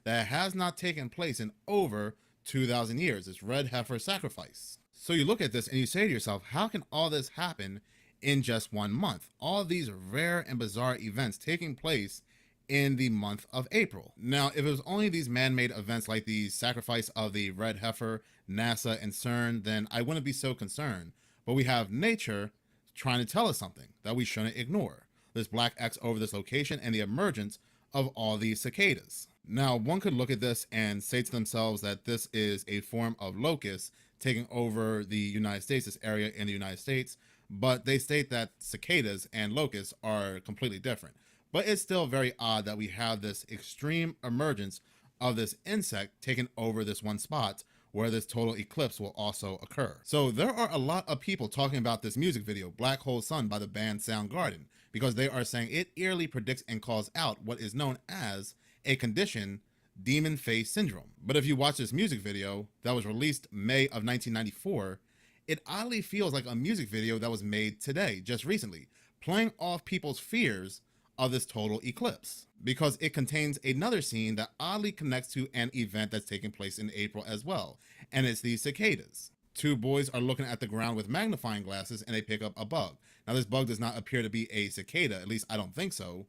E: That has not taken place in over 2,000 years. It's red heifer sacrifice. So you look at this and you say to yourself, how can all this happen in just 1 month? All of these rare and bizarre events taking place in the month of April. Now, if it was only these man-made events like the sacrifice of the red heifer, NASA, and CERN, then I wouldn't be so concerned. But we have nature trying to tell us something that we shouldn't ignore. This black X over this location and the emergence of all these cicadas. Now, one could look at this and say to themselves that this is a form of locust taking over the United States, this area in the United States, but they state that cicadas and locusts are completely different. But it's still very odd that we have this extreme emergence of this insect taking over this one spot where this total eclipse will also occur. So there are a lot of people talking about this music video, Black Hole Sun by the band Soundgarden, because they are saying it eerily predicts and calls out what is known as a condition, demon face syndrome. But if you watch this music video that was released May of 1994, it oddly feels like a music video that was made today, just recently, playing off people's fears of this total eclipse, because it contains another scene that oddly connects to an event that's taking place in April as well, and it's these cicadas. 2 boys are looking at the ground with magnifying glasses and they pick up a bug. Now this bug does not appear to be a cicada, at least I don't think so,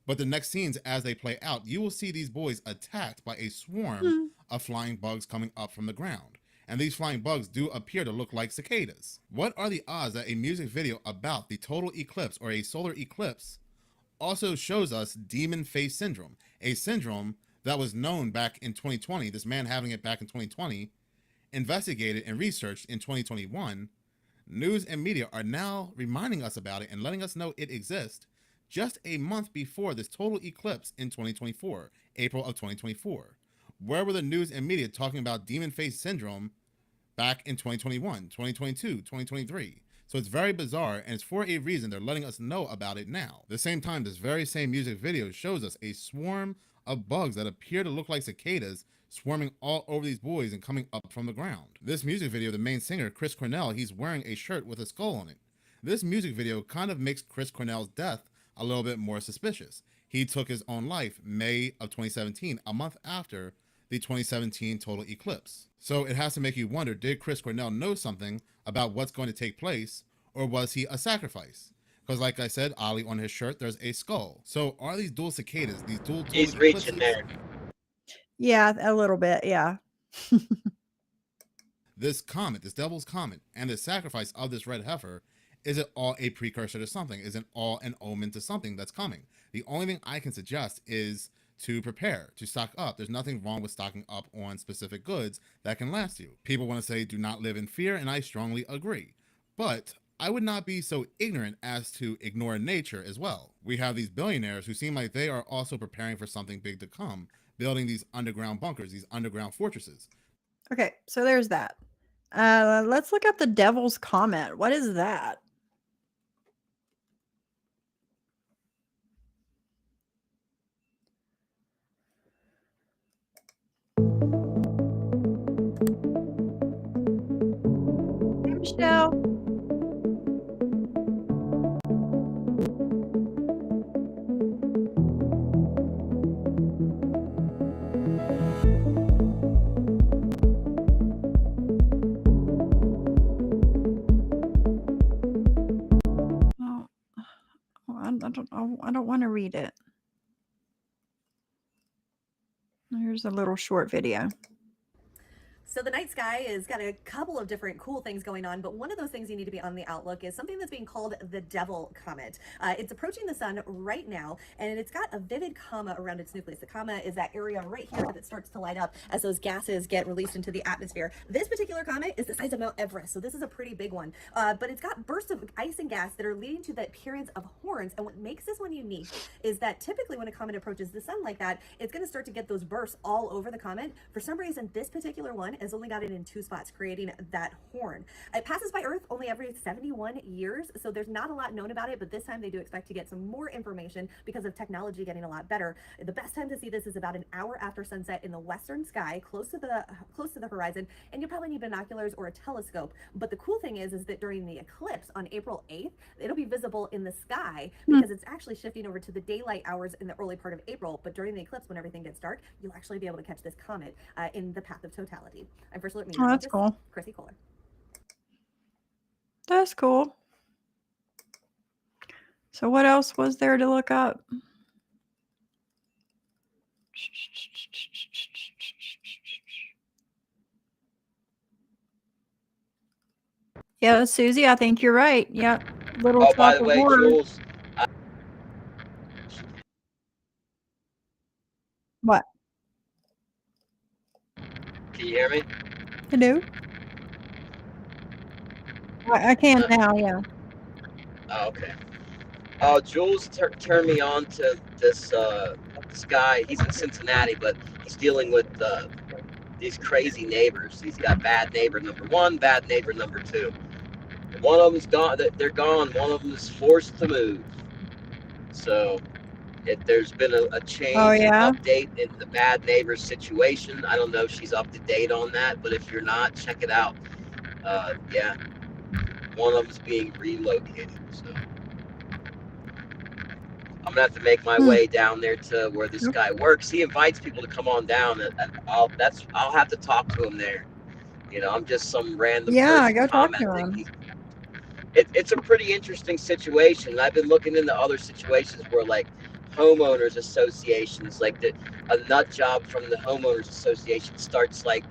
E: but the next scenes as they play out, you will see these boys attacked by a swarm of flying bugs coming up from the ground. And these flying bugs do appear to look like cicadas. What are the odds that a music video about the total eclipse or a solar eclipse also shows us demon face syndrome, a syndrome that was known back in 2020, this man having it back in 2020, investigated and researched in 2021. News and media are now reminding us about it and letting us know it exists just a month before this total eclipse in 2024, April of 2024. Where were the news and media talking about demon face syndrome back in 2021, 2022, 2023? So it's very bizarre, and it's for a reason. They're letting us know about it now. At the same time, this very same music video shows us a swarm of bugs that appear to look like cicadas swarming all over these boys and coming up from the ground. This music video, the main singer, Chris Cornell, he's wearing a shirt with a skull on it. This music video kind of makes Chris Cornell's death a little bit more suspicious. He took his own life May of 2017, a month after the 2017 total eclipse. So it has to make you wonder, did Chris Cornell know something about what's going to take place, or was he a sacrifice? Because like I said, Ollie, on his shirt, there's a skull. So are these dual cicadas, these dual total
B: He's
E: eclipses?
B: reaching there.
A: Yeah, a little bit. Yeah.
E: This comet, this devil's comet, and the sacrifice of this red heifer, is it all a precursor to something? Is it all an omen to something that's coming? The only thing I can suggest is to prepare, to stock up. There's nothing wrong with stocking up on specific goods that can last you. People want to say do not live in fear, and I strongly agree. But I would not be so ignorant as to ignore nature as well. We have these billionaires who seem like they are also preparing for something big to come, building these underground bunkers, these underground fortresses.
A: Okay, so there's that. Let's look up the Devil's Comet. What is that? Hey, Michelle. I don't want to read it. Here's a little short video.
F: So the night sky has got a couple of different cool things going on, but one of those things you need to be on the outlook is something that's being called the Devil Comet. It's approaching the sun right now, and it's got a vivid comma around its nucleus. The comma is that area right here that starts to light up as those gases get released into the atmosphere. This particular comet is the size of Mount Everest, so this is a pretty big one. But it's got bursts of ice and gas that are leading to the appearance of horns, and what makes this one unique is that typically when a comet approaches the sun like that, it's going to start to get those bursts all over the comet. For some reason, this particular one has only got it in 2 spots, creating that horn. It passes by Earth only every 71 years, so there's not a lot known about it, but this time they do expect to get some more information because of technology getting a lot better. The best time to see this is about an hour after sunset in the western sky, close to the horizon, and you probably need binoculars or a telescope. But the cool thing is that during the eclipse on April 8th, it'll be visible in the sky because it's actually shifting over to the daylight hours in the early part of April. But during the eclipse, when everything gets dark, you'll actually be able to catch this comet in the path of totality. I'm first alert
A: Oh, that's cool.
F: Chrissy Kohler.
A: That's cool. So what else was there to look up? Yeah, Susie, I think you're right. Yeah, little
B: Oh, by the
A: chocolate
B: way,
A: horn.
B: Jules,
A: What?
B: can you hear me?
A: Hello? I can now, yeah.
B: Oh, okay. Oh, Jules turned me on to this this guy. He's in Cincinnati, but he's dealing with these crazy neighbors. He's got bad neighbor number 1, bad neighbor number 2. One of them's gone. They're gone. One of them is forced to move. So there's been a change,
A: yeah?
B: update in the bad neighbor situation. I don't know if she's up to date on that, but if you're not, check it out. Yeah, one of them's being relocated. So I'm gonna have to make my way down there to where this guy works. He invites people to come on down, and I'll have to talk to him there. You know, I'm just some random person
A: Go talk to
B: commenting.
A: him.
B: It's a pretty interesting situation. I've been looking into other situations where like homeowners associations, like a nut job from the homeowners association starts like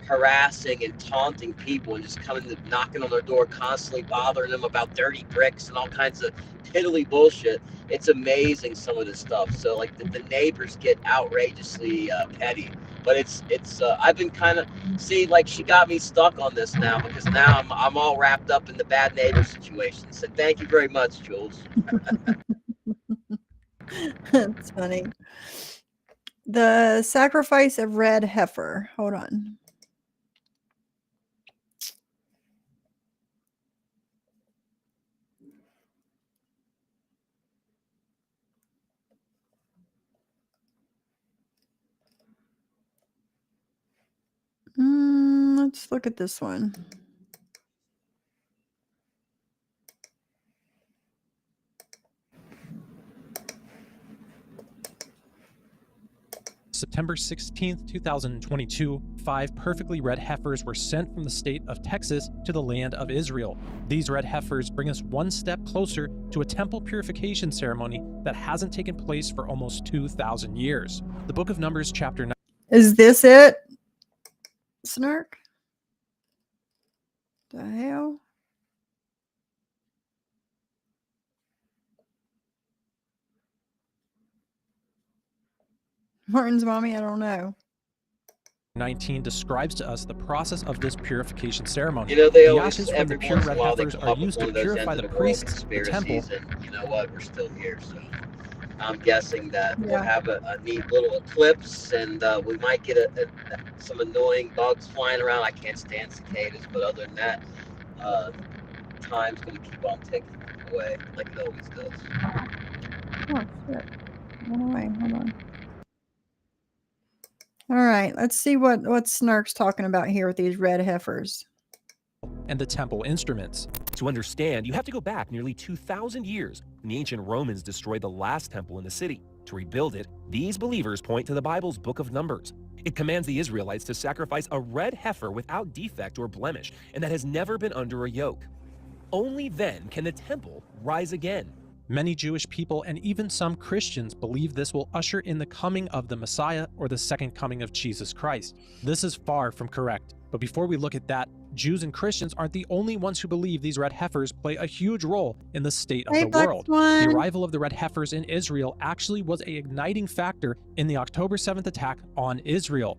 B: harassing and taunting people and just coming to knocking on their door, constantly bothering them about dirty bricks and all kinds of piddly bullshit. It's amazing, some of this stuff. So like the neighbors get outrageously petty. But it's I've been kind of like she got me stuck on this now, because now I'm all wrapped up in the bad neighbor situation. So thank you very much, Jules.
A: That's funny. The sacrifice of red heifer. Hold on. Let's look at this one.
G: September 16th, 2022, 5 perfectly red heifers were sent from the state of Texas to the land of Israel. These red heifers bring us one step closer to a temple purification ceremony that hasn't taken place for almost 2,000 years. The book of Numbers, chapter 9.
A: Is this it? Snark? The hell? Martin's mommy, I don't know.
G: 19 describes to us the process of this purification ceremony.
B: You know, they
G: The
B: always,
G: ashes from
B: every
G: the pure
B: once in
G: red
B: a while, they
G: heifers
B: come
G: are
B: up with
G: used
B: one
G: to
B: of those
G: purify
B: end
G: the
B: of the world
G: priests, the temple.
B: conspiracies, and you know what? We're still here, so I'm guessing that we'll
A: Yeah.
B: have a neat little eclipse, and we might get some annoying bugs flying around. I can't stand cicadas, but other than that, time's going to keep on ticking away like it always does.
A: Oh, shit. Run away. Hold on. All right, let's see what Snark's talking about here with these red heifers.
G: And the temple instruments.
H: To understand, you have to go back nearly 2,000 years when the ancient Romans destroyed the last temple in the city. To rebuild it, these believers point to the Bible's book of Numbers. It commands the Israelites to sacrifice a red heifer without defect or blemish, and that has never been under a yoke. Only then can the temple rise again.
G: Many Jewish people and even some Christians believe this will usher in the coming of the Messiah or the second coming of Jesus Christ. This is far from correct. But before we look at that, Jews and Christians aren't the only ones who believe these red heifers play a huge role in the state of
A: Hey,
G: the
A: Black
G: world.
A: Swan.
G: The arrival of the red heifers in Israel actually was an igniting factor in the October 7th attack on Israel.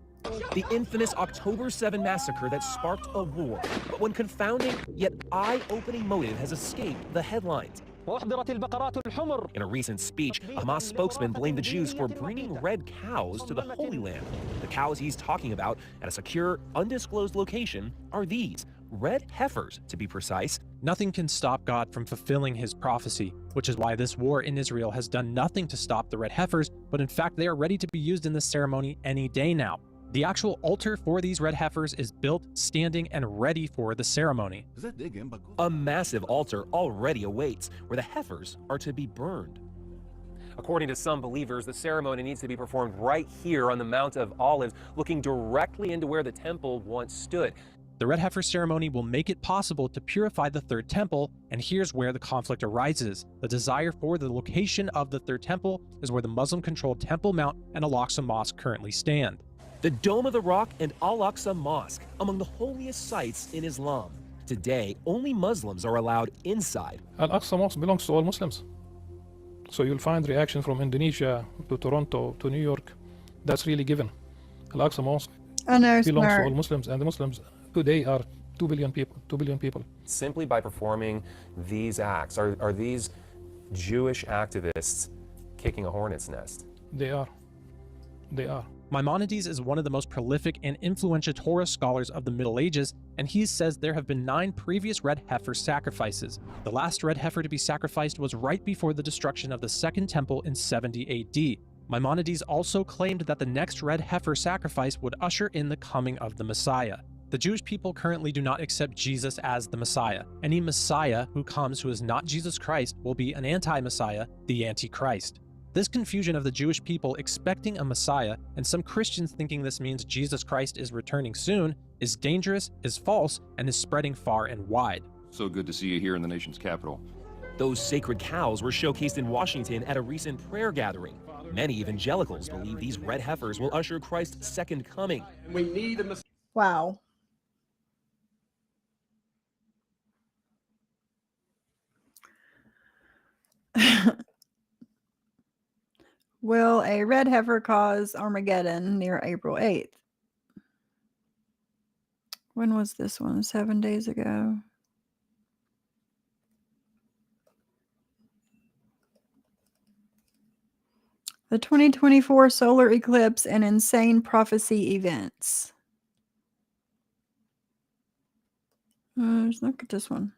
H: The infamous October 7 massacre that sparked a war. But one confounding yet eye-opening motive has escaped the headlines. In a recent speech, a Hamas spokesman blamed the Jews for bringing red cows to the Holy Land. The cows he's talking about at a secure, undisclosed location are these, red heifers to be precise.
G: Nothing can stop God from fulfilling his prophecy, which is why this war in Israel has done nothing to stop the red heifers, but in fact they are ready to be used in this ceremony any day now. The actual altar for these red heifers is built, standing, and ready for the ceremony.
H: A massive altar already awaits, where the heifers are to be burned. According to some believers, the ceremony needs to be performed right here on the Mount of Olives, looking directly into where the temple once stood.
G: The red heifer ceremony will make it possible to purify the third temple, and here's where the conflict arises. The desire for the location of the third temple is where the Muslim-controlled Temple Mount and Al-Aqsa Mosque currently stand.
H: The Dome of the Rock and Al-Aqsa Mosque, among the holiest sites in Islam. Today, only Muslims are allowed inside.
I: Al-Aqsa Mosque belongs to all Muslims. So you'll find reaction from Indonesia to Toronto to New York. That's really given. Al-Aqsa Mosque belongs to all Muslims, and the Muslims today are 2 billion people.
H: Simply by performing these acts, are these Jewish activists kicking a hornet's nest?
I: They are.
G: Maimonides is one of the most prolific and influential Torah scholars of the Middle Ages, and he says there have been 9 previous red heifer sacrifices. The last red heifer to be sacrificed was right before the destruction of the Second Temple in 70 AD. Maimonides also claimed that the next red heifer sacrifice would usher in the coming of the Messiah. The Jewish people currently do not accept Jesus as the Messiah. Any Messiah who comes who is not Jesus Christ will be an anti-Messiah, the Antichrist. This confusion of the Jewish people expecting a Messiah, and some Christians thinking this means Jesus Christ is returning soon, is dangerous, is false, and is spreading far and wide.
J: So good to see you here in the nation's capital.
H: Those sacred cows were showcased in Washington at a recent prayer gathering. Many evangelicals believe these red heifers will usher Christ's second coming.
C: We need a Messiah.
A: Wow. Will a red heifer cause Armageddon near April 8th? When was this one? 7 days ago. The 2024 solar eclipse and insane prophecy events. Let's look at this one.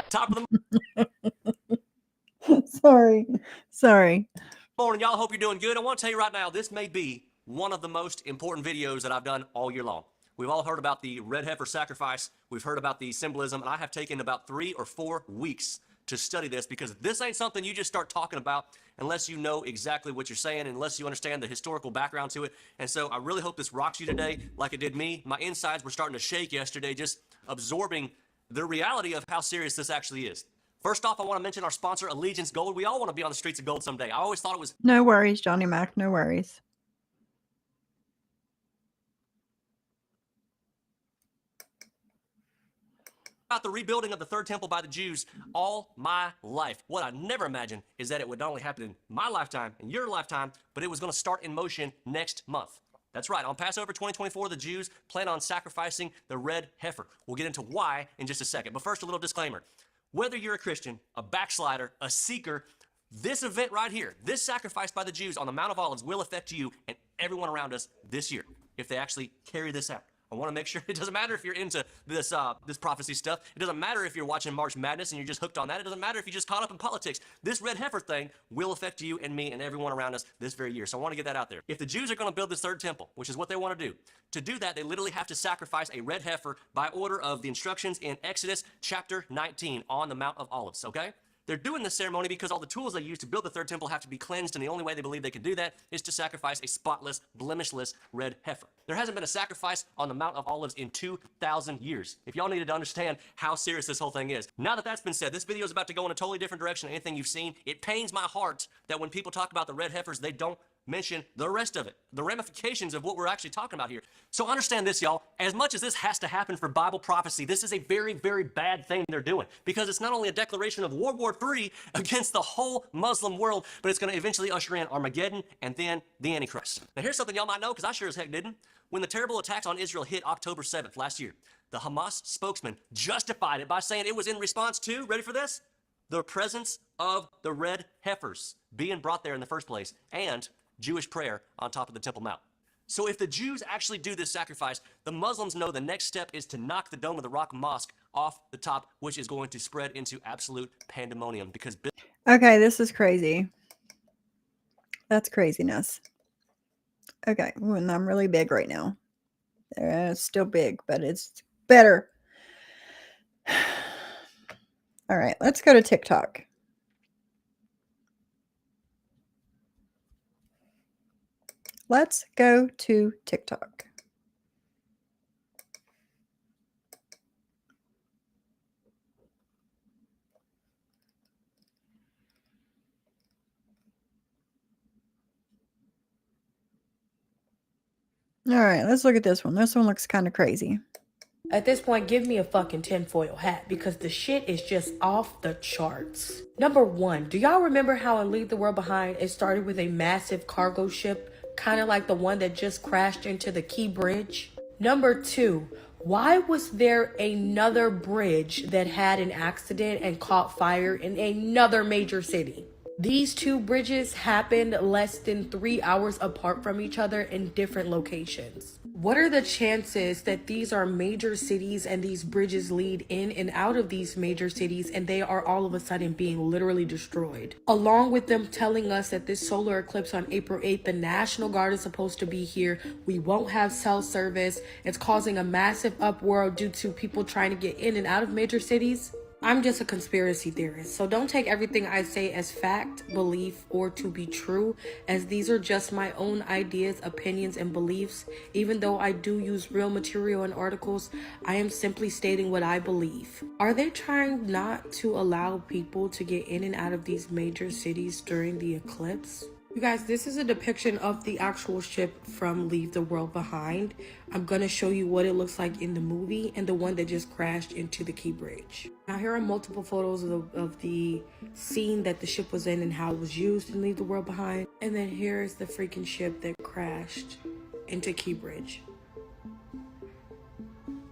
K: Top of
A: Sorry.
K: the morning, y'all. Hope you're doing good. I want to tell you right now, this may be one of the most important videos that I've done all year long. We've all heard about the red heifer sacrifice. We've heard about the symbolism, and I have taken about 3 or 4 weeks to study this because this ain't something you just start talking about unless you know exactly what you're saying, unless you understand the historical background to it. And so I really hope this rocks you today like it did me. My insides were starting to shake yesterday just absorbing the reality of how serious this actually is. First off, I want to mention our sponsor, Allegiance Gold. We all want to be on the streets of gold someday. I always thought it was...
A: No worries, Johnny Mac. No worries.
K: about the rebuilding of the third temple by the Jews all my life. What I never imagined is that it would not only happen in my lifetime, in your lifetime, but it was going to start in motion next month. That's right. On Passover 2024, the Jews plan on sacrificing the red heifer. We'll get into why in just a second. But first, a little disclaimer. Whether you're a Christian, a backslider, a seeker, this event right here, this sacrifice by the Jews on the Mount of Olives will affect you and everyone around us this year if they actually carry this out. I want to make sure it doesn't matter if you're into this this prophecy stuff. It doesn't matter if you're watching March Madness and you're just hooked on that. It doesn't matter if you just caught up in politics. This red heifer thing will affect you and me and everyone around us this very year. So I want to get that out there. If the Jews are going to build this third temple, which is what they want to do that, they literally have to sacrifice a red heifer by order of the instructions in Exodus chapter 19 on the Mount of Olives, okay? They're doing this ceremony because all the tools they use to build the third temple have to be cleansed, and the only way they believe they can do that is to sacrifice a spotless, blemishless red heifer. There hasn't been a sacrifice on the Mount of Olives in 2,000 years. If y'all needed to understand how serious this whole thing is. Now that that's been said, this video is about to go in a totally different direction than anything you've seen. It pains my heart that when people talk about the red heifers, they don't mention the rest of it, the ramifications of what we're actually talking about here. So understand this, y'all. As much as this has to happen for Bible prophecy, this is a very, very bad thing they're doing because it's not only a declaration of World War III against the whole Muslim world, but it's going to eventually usher in Armageddon and then the Antichrist. Now here's something y'all might know because I sure as heck didn't. When the terrible attacks on Israel hit October 7th last year, the Hamas spokesman justified it by saying it was in response to, ready for this? The presence of the red heifers being brought there in the first place and Jewish prayer on top of the Temple Mount. So if the Jews actually do this sacrifice, the Muslims know the next step is to knock the Dome of the Rock Mosque off the top, which is going to spread into absolute pandemonium because...
A: Okay, this is crazy. That's craziness. Okay, and I'm really big right now. It's still big, but it's better. All right, let's go to TikTok. Let's go to TikTok. All right, let's look at this one. This one looks kind of crazy.
L: At this point, give me a fucking tinfoil hat because the shit is just off the charts. Number one, do y'all remember how in Leave the World Behind, it started with a massive cargo ship, kind of like the one that just crashed into the Key Bridge? Number two, why was there another bridge that had an accident and caught fire in another major city? These two bridges happened less than 3 hours apart from each other in different locations. What are the chances that these are major cities and these bridges lead in and out of these major cities and they are all of a sudden being literally destroyed? Along with them telling us that this solar eclipse on April 8th, the National Guard is supposed to be here. We won't have cell service. It's causing a massive uproar due to people trying to get in and out of major cities. I'm just a conspiracy theorist, so don't take everything I say as fact, belief, or to be true, as these are just my own ideas, opinions, and beliefs. Even though I do use real material and articles, I am simply stating what I believe. Are they trying not to allow people to get in and out of these major cities during the eclipse? You guys, this is a depiction of the actual ship from Leave the World Behind. I'm going to show you what it looks like in the movie and the one that just crashed into the Key Bridge. Now, here are multiple photos of the scene that the ship was in and how it was used in Leave the World Behind. And then here's the freaking ship that crashed into Key Bridge.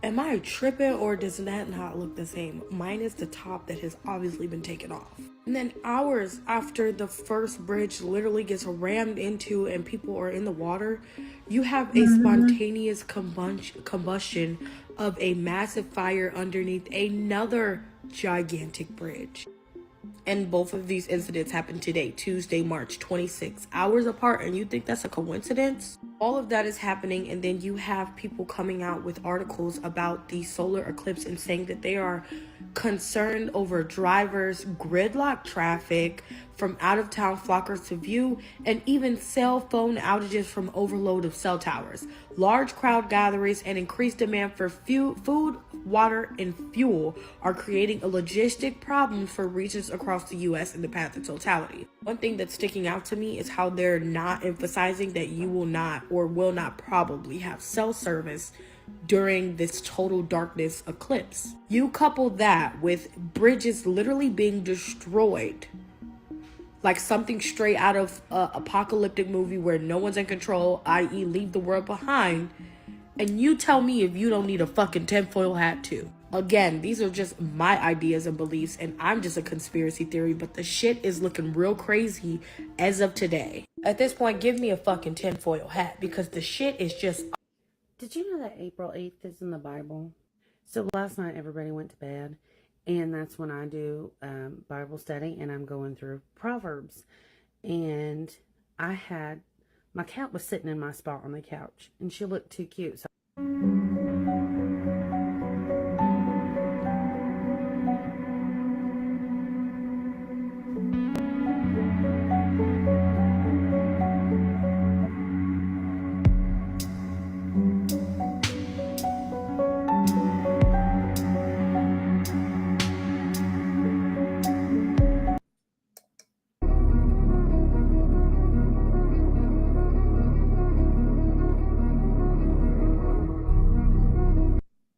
L: Am I tripping or does that not look the same? Minus the top that has obviously been taken off. And then hours after the first bridge literally gets rammed into and people are in the water, you have a spontaneous combustion of a massive fire underneath another gigantic bridge. And both of these incidents happened today, Tuesday, March 26th, hours apart, and you think that's a coincidence? All of that is happening, and then you have people coming out with articles about the solar eclipse and saying that they are concerned over drivers, gridlock traffic from out-of-town flockers to view, and even cell phone outages from overload of cell towers. Large crowd gatherings and increased demand for food, water, and fuel are creating a logistic problem for regions across the U.S. in the path of totality. One thing that's sticking out to me is how they're not emphasizing that you will not or will not probably have cell service during this total darkness eclipse. You couple that with bridges literally being destroyed, like something straight out of an apocalyptic movie where no one's in control, i.e. leave the world behind, and you tell me if you don't need a fucking tinfoil hat too. Again, these are just my ideas and beliefs, and I'm just a conspiracy theory, but the shit is looking real crazy as of today. At this point, give me a fucking tinfoil hat, because the shit is just...
M: Did you know that April 8th is in the Bible? So last night everybody went to bed, and that's when I do Bible study, and I'm going through Proverbs. And my cat was sitting in my spot on the couch, and she looked too cute. So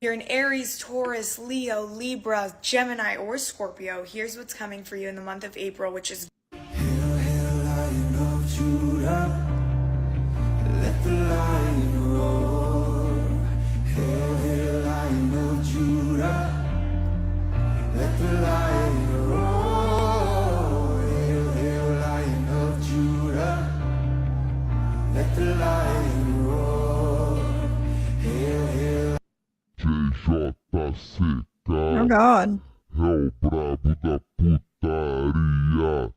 N: you're an Aries, Taurus, Leo, Libra, Gemini, or Scorpio, here's what's coming for you in the month of April, which is...
O: Hail, hail, Lion of Judah, let the lion roar. Hail, hail, Lion of Judah, let the lion roar. Hail, hail, Lion of Judah, let the lion roar. Hail, hail.
A: Oh God.
O: É o brabo da putaria.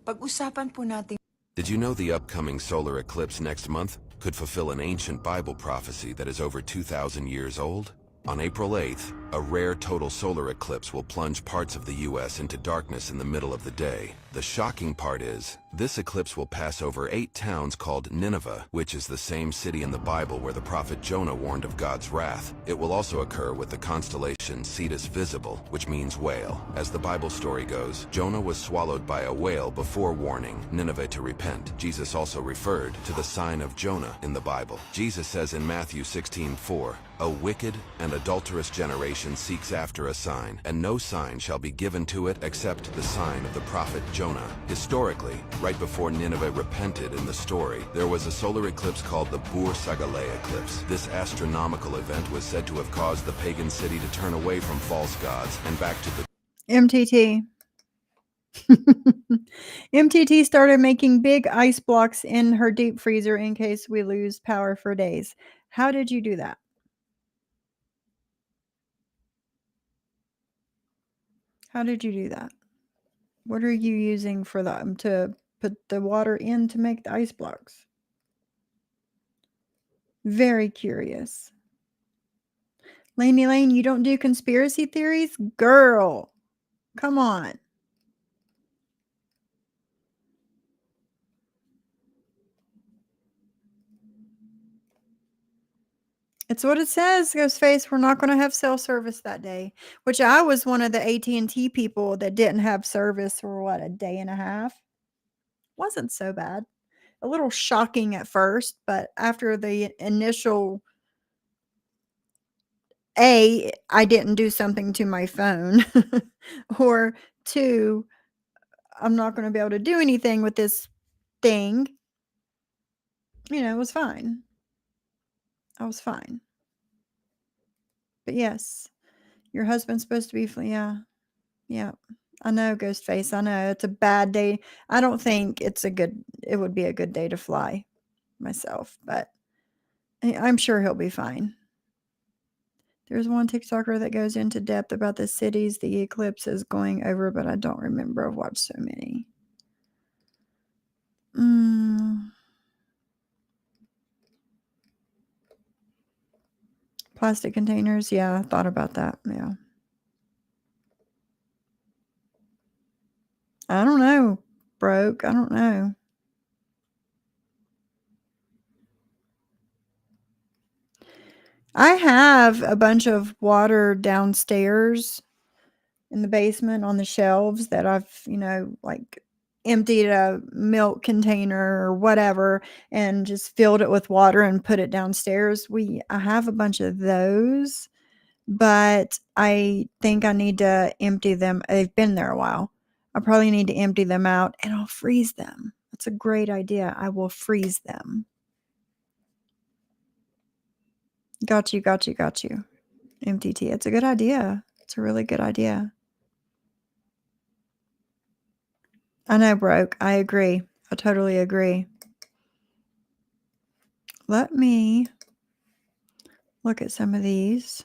N: Pag-usapan po natin.
P: Did you know the upcoming solar eclipse next month could fulfill an ancient Bible prophecy that is over 2,000 years old? On April 8th, a rare total solar eclipse will plunge parts of the U.S. into darkness in the middle of the day. The shocking part is, this eclipse will pass over 8 towns called Nineveh, which is the same city in the Bible where the prophet Jonah warned of God's wrath. It will also occur with the constellation Cetus Visible, which means whale. As the Bible story goes, Jonah was swallowed by a whale before warning Nineveh to repent. Jesus also referred to the sign of Jonah in the Bible. Jesus says in Matthew 16:4, "A wicked and adulterous generation seeks after a sign, and no sign shall be given to it except the sign of the prophet Jonah." Historically, right before Nineveh repented in the story, there was a solar eclipse called the Bur-Sagale eclipse. This astronomical event was said to have caused the pagan city to turn away from false gods and back to the
A: MTT. MTT started making big ice blocks in her deep freezer in case we lose power for days. How did you do that? How did you do that? What are you using for them to put the water in to make the ice blocks? Very curious. Laney Lane, you don't do conspiracy theories? Girl, come on. It's what it says, Ghostface. We're not going to have cell service that day, which I was one of the AT&T people that didn't have service for, what, a day and a half? Wasn't so bad. A little shocking at first, but after the initial A, I didn't do something to my phone, or 2, I'm not going to be able to do anything with this thing. You know, it was fine. I was fine. But yes, your husband's supposed to be, yeah. I know, Ghostface. I know it's a bad day. I don't think it would be a good day to fly myself, but I'm sure he'll be fine. There's one TikToker that goes into depth about the cities the eclipse is going over, but I don't remember. I've watched so many. Plastic containers. Yeah, I thought about that. Yeah. I don't know. Broke. I don't know. I have a bunch of water downstairs in the basement on the shelves that I've, like emptied a milk container or whatever and just filled it with water and put it downstairs. I have a bunch of those, but I think I need to empty them. They've been there a while. I probably need to empty them out and I'll freeze them. That's a great idea. I will freeze them. Got you. MTT. It's a good idea. It's a really good idea. I know, broke. I agree. I totally agree. Let me look at some of these.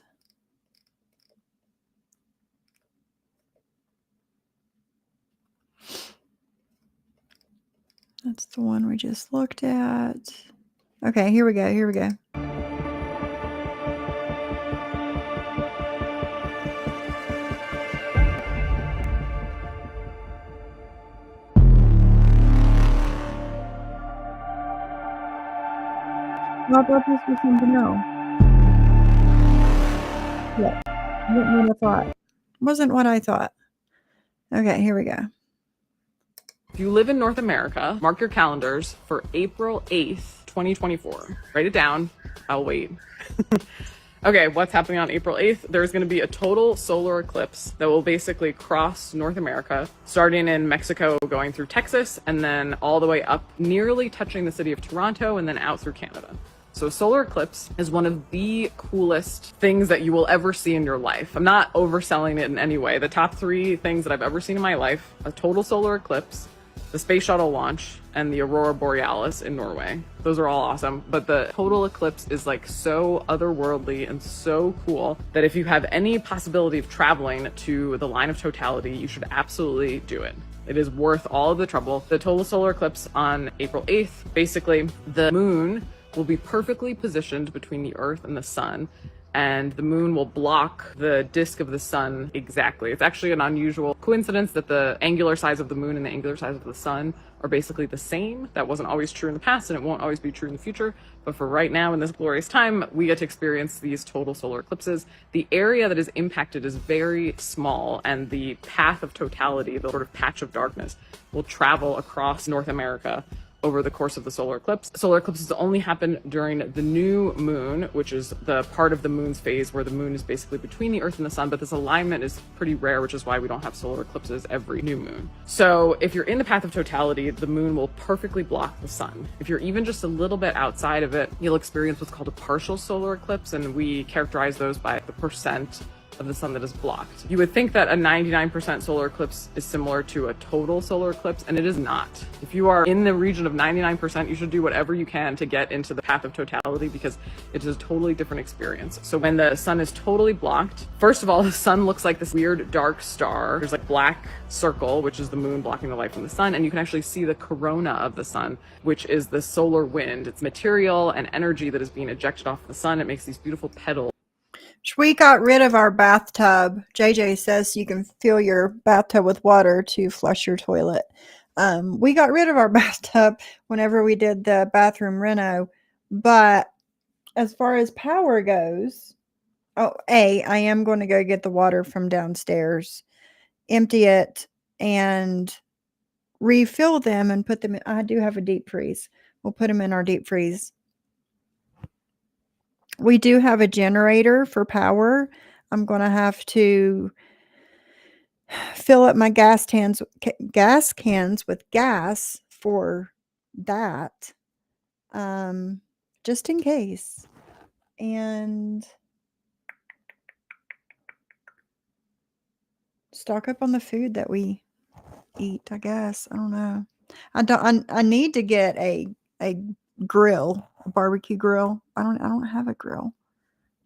A: That's the one we just looked at. Okay, here we go. Well, I thought this was something else. Yeah. Wasn't what I thought. Wasn't what I thought. Okay, here we go.
Q: If you live in North America, mark your calendars for April 8th, 2024. Write it down. I'll wait. Okay, what's happening on April 8th? There's going to be a total solar eclipse that will basically cross North America, starting in Mexico, going through Texas, and then all the way up, nearly touching the city of Toronto, and then out through Canada. So a solar eclipse is one of the coolest things that you will ever see in your life. I'm not overselling it in any way. The top 3 things that I've ever seen in my life: a total solar eclipse, the space shuttle launch, and the aurora borealis in Norway. Those are all awesome, but the total eclipse is like so otherworldly and so cool that if you have any possibility of traveling to the line of totality, you should absolutely do it. It is worth all of the trouble. The total solar eclipse on April 8th, basically the moon will be perfectly positioned between the Earth and the sun, and the moon will block the disk of the sun exactly. It's actually an unusual coincidence that the angular size of the moon and the angular size of the sun are basically the same. That wasn't always true in the past, and it won't always be true in the future. But for right now, in this glorious time, we get to experience these total solar eclipses. The area that is impacted is very small, and the path of totality, the sort of patch of darkness, will travel across North America over the course of the solar eclipse. Solar eclipses only happen during the new moon, which is the part of the moon's phase where the moon is basically between the Earth and the sun, but this alignment is pretty rare, which is why we don't have solar eclipses every new moon. So if you're in the path of totality, the moon will perfectly block the sun. If you're even just a little bit outside of it, you'll experience what's called a partial solar eclipse, and we characterize those by the percent of the sun that is blocked. You would think that a 99% solar eclipse is similar to a total solar eclipse, and it is not. If you are in the region of 99%, you should do whatever you can to get into the path of totality, because it is a totally different experience. So when the sun is totally blocked, first of all, the sun looks like this weird dark star. There's like black circle, which is the moon blocking the light from the sun, and you can actually see the corona of the sun, which is the solar wind. It's material and energy that is being ejected off the sun. It makes these beautiful petals.
A: We got rid of our bathtub. JJ says you can fill your bathtub with water to flush your toilet. We got rid of our bathtub whenever we did the bathroom reno. But as far as power goes, I am going to go get the water from downstairs, empty it, and refill them and put them in. I do have a deep freeze. We'll put them in our deep freeze. We do have a generator for power. I'm going to have to fill up my gas cans with gas for that, just in case. And stock up on the food that we eat, I guess. I don't know. I need to get a grill, a barbecue grill. I don't have a grill.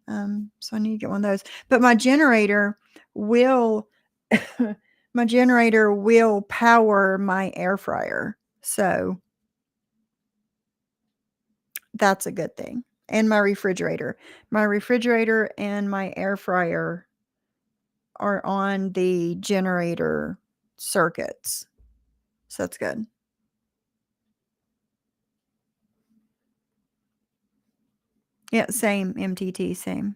A: So I need to get one of those. But my generator will power my air fryer. So That's a good thing. And my refrigerator. My refrigerator and my air fryer are on the generator circuits. So that's good. Yeah, same. MTT, same.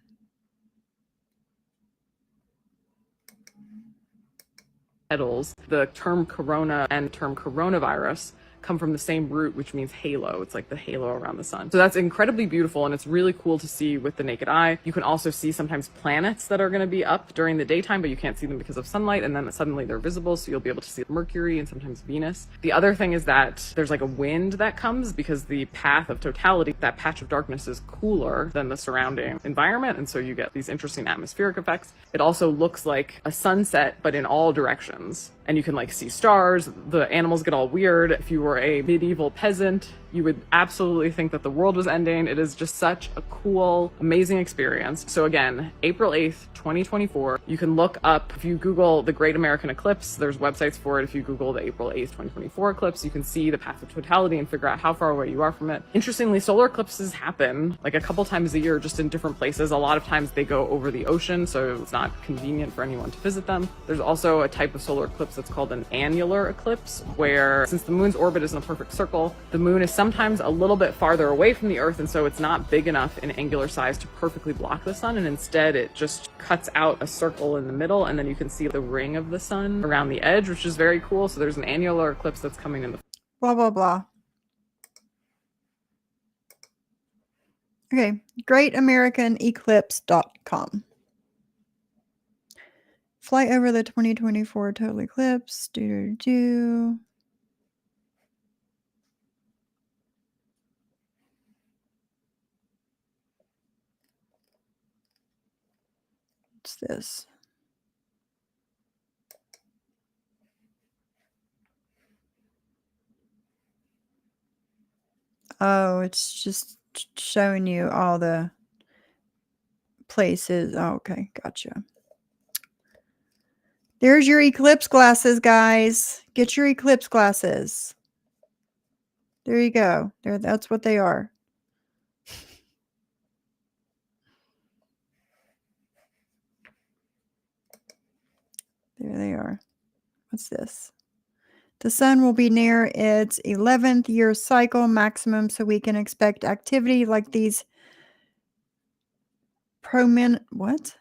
Q: Titles, the term corona and term coronavirus come from the same root, which means halo. It's like the halo around the sun. So that's incredibly beautiful, and it's really cool to see with the naked eye. You can also see sometimes planets that are going to be up during the daytime, but you can't see them because of sunlight, and then suddenly they're visible, so you'll be able to see Mercury and sometimes Venus. The other thing is that there's like a wind that comes because the path of totality, that patch of darkness, is cooler than the surrounding environment, and so you get these interesting atmospheric effects. It also looks like a sunset, but in all directions. And you can like see stars. The animals get all weird. If you were a medieval peasant, you would absolutely think that the world was ending. It is just such a cool, amazing experience. So again, April 8th, 2024, you can look up, if you Google the Great American Eclipse, there's websites for it. If you Google the April 8th, 2024 eclipse, you can see the path of totality and figure out how far away you are from it. Interestingly, solar eclipses happen like a couple times a year, just in different places. A lot of times they go over the ocean, so it's not convenient for anyone to visit them. There's also a type of solar eclipse that's called an annular eclipse, where since the moon's orbit is in a perfect circle, the moon is sometimes a little bit farther away from the Earth, and so it's not big enough in angular size to perfectly block the sun, and instead it just cuts out a circle in the middle, and then you can see the ring of the sun around the edge, which is very cool. So there's an annular eclipse that's coming in the
A: blah blah blah. Okay, greatamericaneclipse.com. Fly over the 2024 total eclipse. What's this? Oh, it's just showing you all the places. Oh, okay, gotcha. There's your eclipse glasses, guys. Get your eclipse glasses. There you go. There, that's what they are. There they are. What's this? The sun will be near its 11th year cycle maximum, so we can expect activity like these what?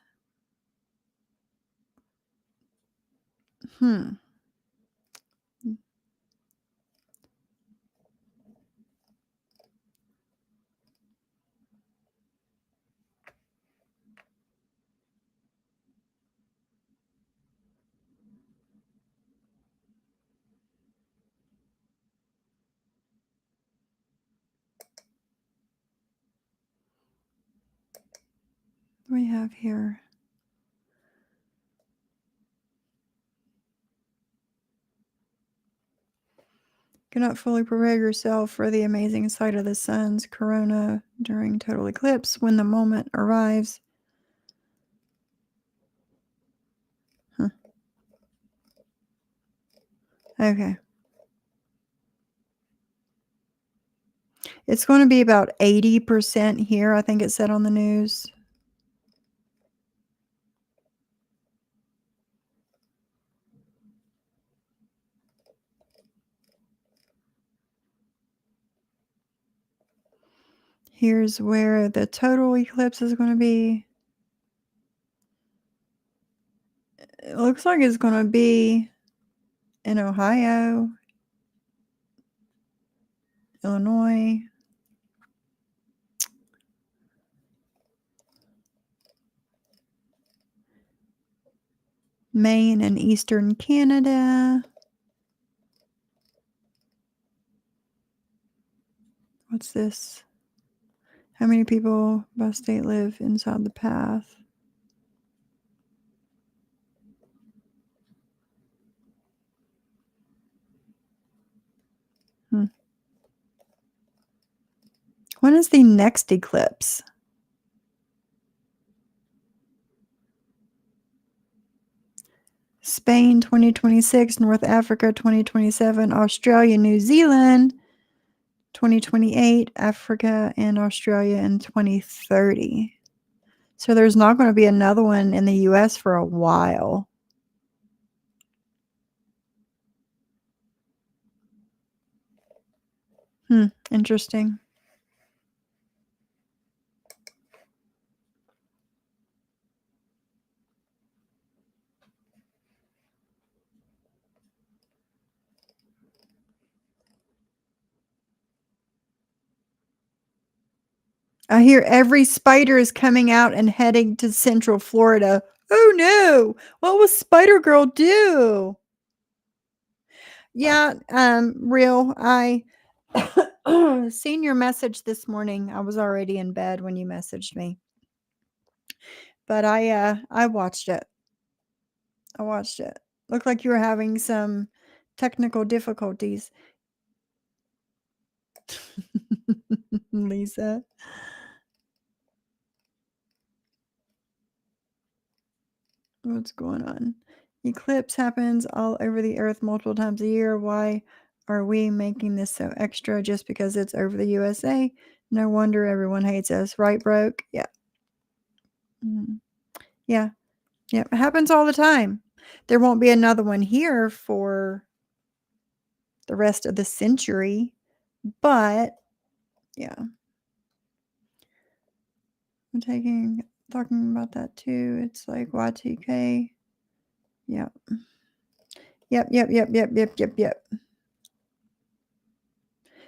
A: What do we have here? Cannot fully prepare yourself for the amazing sight of the sun's corona during total eclipse when the moment arrives. Okay. It's going to be about 80% here, I think it said on the news. Here's where the total eclipse is going to be. It looks like it's going to be in Ohio, Illinois, Maine, and eastern Canada. What's this? How many people by state live inside the path? When is the next eclipse? Spain 2026, North Africa 2027, Australia, New Zealand 2028, Africa and Australia in 2030. So there's not going to be another one in the US for a while. Interesting. I hear every spider is coming out and heading to Central Florida. Oh no! What will Spider Girl do? Yeah, real. I seen your message this morning. I was already in bed when you messaged me. But I watched it. Looked like you were having some technical difficulties. Lisa. What's going on? Eclipse happens all over the earth multiple times a year. Why are we making this so extra just because it's over the USA? No wonder everyone hates us. Right, Broke? Yeah. Yeah. Yeah. It happens all the time. There won't be another one here for the rest of the century. But yeah. I'm talking about that too. It's like Y2K. Yep. Yep.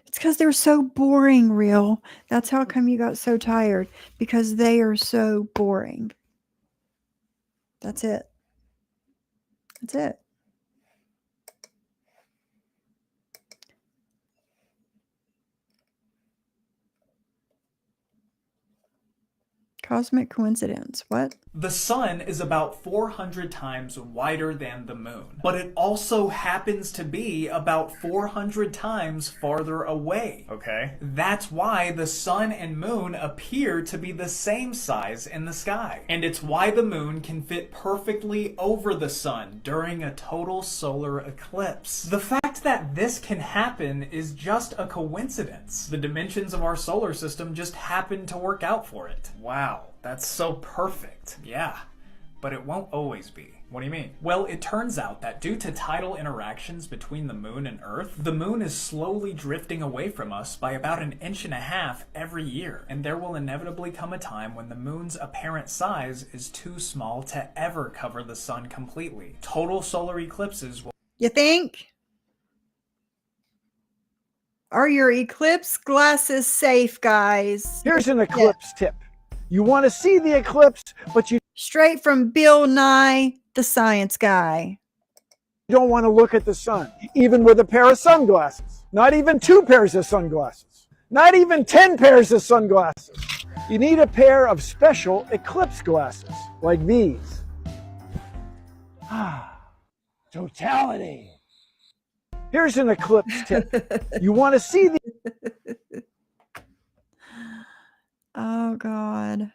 A: It's because they're so boring, real. That's how come you got so tired. Because they are so boring. That's it. That's it. Cosmic coincidence. What?
R: The sun is about 400 times wider than the moon, but it also happens to be about 400 times farther away. Okay. That's why the sun and moon appear to be the same size in the sky. And it's why the moon can fit perfectly over the sun during a total solar eclipse. The fact that this can happen is just a coincidence. The dimensions of our solar system just happen to work out for it. Wow. That's so perfect. Yeah, but it won't always be. What do you mean? Well, it turns out that due to tidal interactions between the moon and Earth, the moon is slowly drifting away from us by about 1.5 inches every year. And there will inevitably come a time when the moon's apparent size is too small to ever cover the sun completely. Total solar eclipses will...
A: You think? Are your eclipse glasses safe, guys?
S: Here's an eclipse tip. You want to see the eclipse, but you
A: straight from Bill Nye, the science guy.
S: Don't want to look at the sun, even with a pair of sunglasses. Not even 2 pairs of sunglasses. Not even 10 pairs of sunglasses. You need a pair of special eclipse glasses, like these. Totality. Here's an eclipse tip. You want to see the...
A: Oh, God.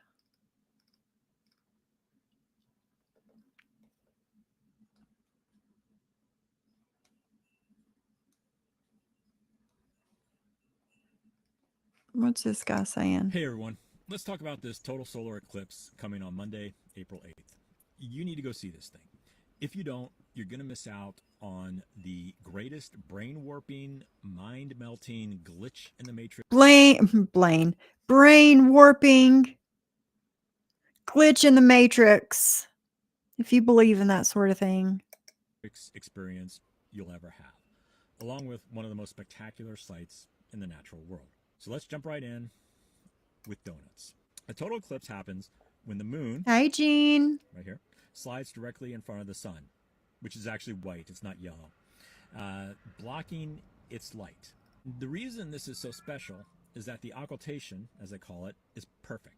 A: What's this guy saying?
T: Hey, everyone. Let's talk about this total solar eclipse coming on Monday, April 8th. You need to go see this thing. If you don't, you're going to miss out on the greatest brain-warping, mind-melting glitch in the Matrix.
A: Brain warping glitch in the Matrix. If you believe in that sort of thing.
T: Experience you'll ever have, along with one of the most spectacular sights in the natural world. So let's jump right in with donuts. A total eclipse happens when the moon,
A: hi Gene,
T: right here, slides directly in front of the sun, which is actually white, it's not yellow, blocking its light. The reason this is so special is that the occultation, as they call it, is perfect.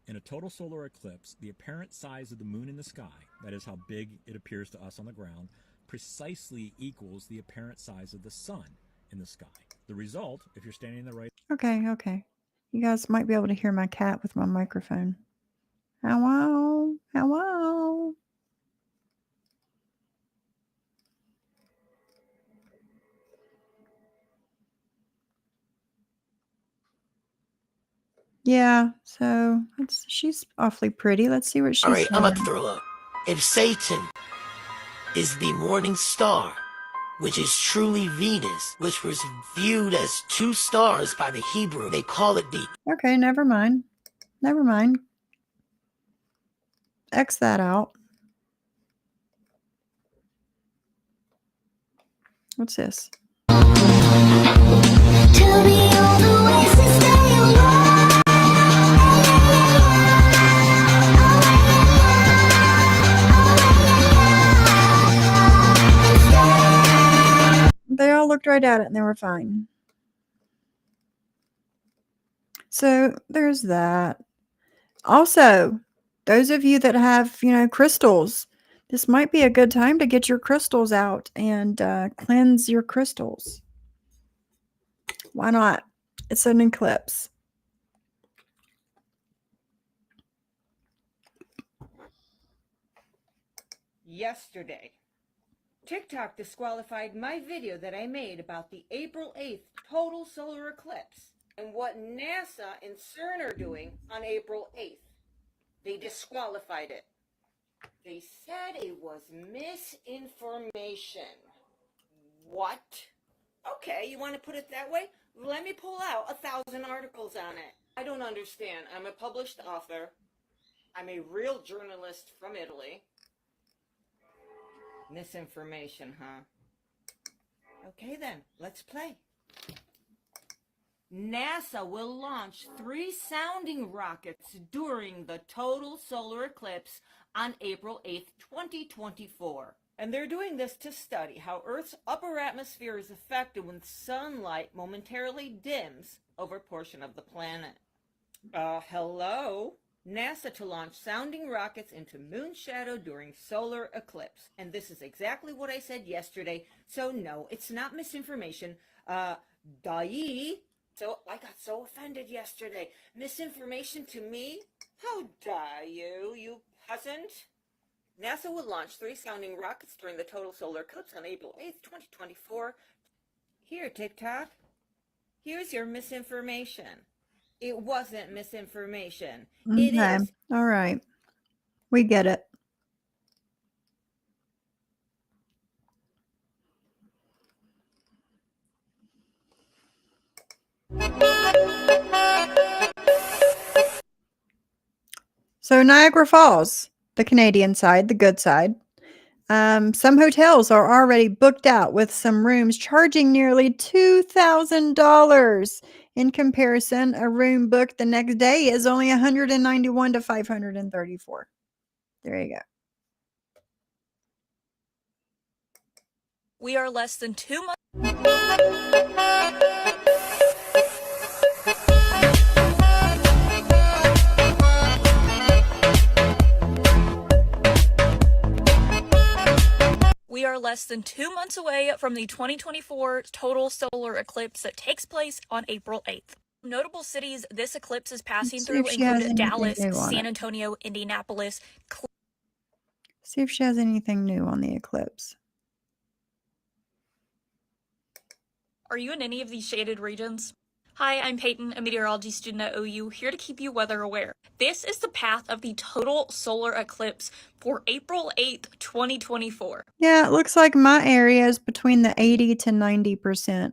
T: In a total solar eclipse, the apparent size of the moon in the sky, that is how big it appears to us on the ground, precisely equals the apparent size of the sun in the sky. The result, if you're standing in the right...
A: Okay. You guys might be able to hear my cat with my microphone. Hello. Yeah, so she's awfully pretty. Let's see what she's
U: All right, I'm about to
A: saying.
U: throw up. If Satan is the morning star, which is truly Venus, which was viewed as two stars by the Hebrew, they call it the...
A: Okay, never mind. Never mind. X that out. What's this? They all looked right at it and they were fine. So there's that. Also, those of you that have, crystals, this might be a good time to get your crystals out and cleanse your crystals. Why not? It's an eclipse.
V: Yesterday, TikTok disqualified my video that I made about the April 8th total solar eclipse and what NASA and CERN are doing on April 8th. They disqualified it. They said it was misinformation. What? Okay, you want to put it that way? Let me pull out 1,000 articles on it. I don't understand. I'm a published author. I'm a real journalist from Italy. Misinformation, huh? Okay then, let's play. NASA will launch 3 sounding rockets during the total solar eclipse on April 8th, 2024. And they're doing this to study how Earth's upper atmosphere is affected when sunlight momentarily dims over a portion of the planet. Hello? NASA to launch sounding rockets into moon shadow during solar eclipse. And this is exactly what I said yesterday. So no, it's not misinformation. Dai. So I got so offended yesterday. Misinformation to me? How dare you, you peasant? NASA will launch 3 sounding rockets during the total solar eclipse on April 8th, 2024. Here, TikTok. Here's your misinformation. It wasn't misinformation. It
A: Okay.
V: is.
A: All right. We get it. So Niagara Falls, the Canadian side, the good side. Some hotels are already booked out with some rooms charging nearly $2,000. In comparison, a room booked the next day is only $191 to $534. There you go.
W: We are less than 2 months. We are less than 2 months away from the 2024 total solar eclipse that takes place on April 8th. Notable cities this eclipse is passing through include Dallas, San Antonio, Indianapolis.
A: See if she has anything new on the eclipse.
W: Are you in any of these shaded regions? Hi, I'm Peyton, a meteorology student at OU, here to keep you weather aware. This is the path of the total solar eclipse for April 8th, 2024.
A: Yeah, it looks like my area is between the 80 to 90%.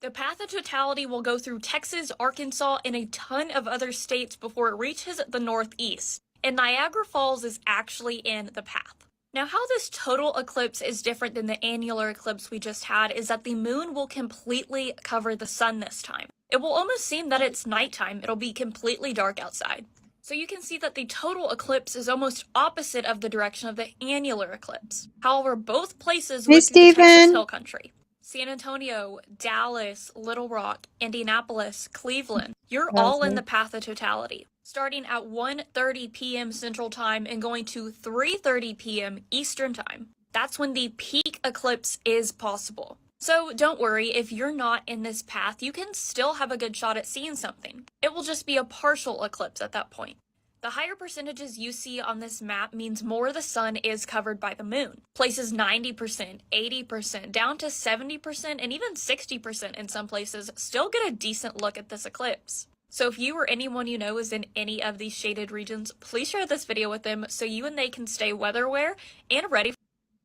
W: The path of totality will go through Texas, Arkansas, and a ton of other states before it reaches the Northeast. And Niagara Falls is actually in the path. Now, how this total eclipse is different than the annular eclipse we just had is that the moon will completely cover the sun this time. It will almost seem that it's nighttime. It'll be completely dark outside. So you can see that the total eclipse is almost opposite of the direction of the annular eclipse. However, both places would be the Texas Hill Country. San Antonio, Dallas, Little Rock, Indianapolis, Cleveland. You're all in the path of totality. Starting at 1:30 p.m. Central Time and going to 3:30 p.m. Eastern Time. That's when the peak eclipse is possible. So don't worry, if you're not in this path, you can still have a good shot at seeing something. It will just be a partial eclipse at that point. The higher percentages you see on this map means more of the sun is covered by the moon. Places 90%, 80%, down to 70%, and even 60% in some places still get a decent look at this eclipse. So if you or anyone you know is in any of these shaded regions, please share this video with them so you and they can stay weather aware and ready.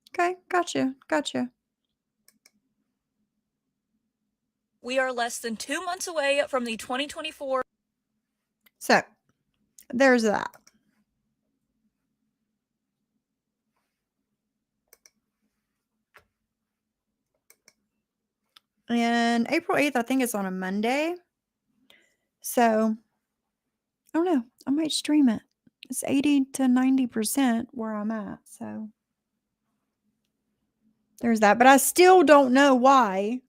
A: Okay, gotcha.
W: We are less than 2 months away from the 2024.
A: So, there's that. And April 8th, I think it's on a Monday. So, I don't know. I might stream it. It's 80 to 90% where I'm at. So, there's that. But I still don't know why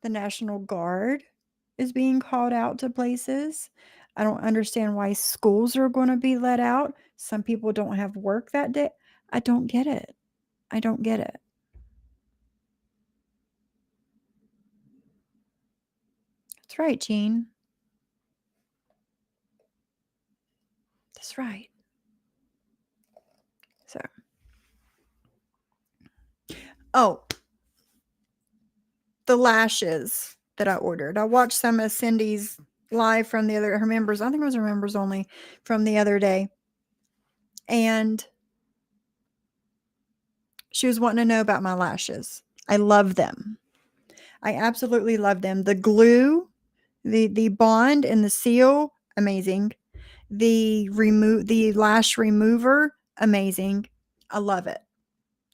A: the National Guard is being called out to places. I don't understand why schools are going to be let out. Some people don't have work that day. I don't get it. I don't get it. That's right, Jean. That's right. So. Oh. The lashes that I ordered. I watched some of Cindy's live from her members. I think it was her members only from the other day. And she was wanting to know about my lashes. I love them. I absolutely love them. The glue, the bond and the seal, amazing. The lash remover, amazing. I love it.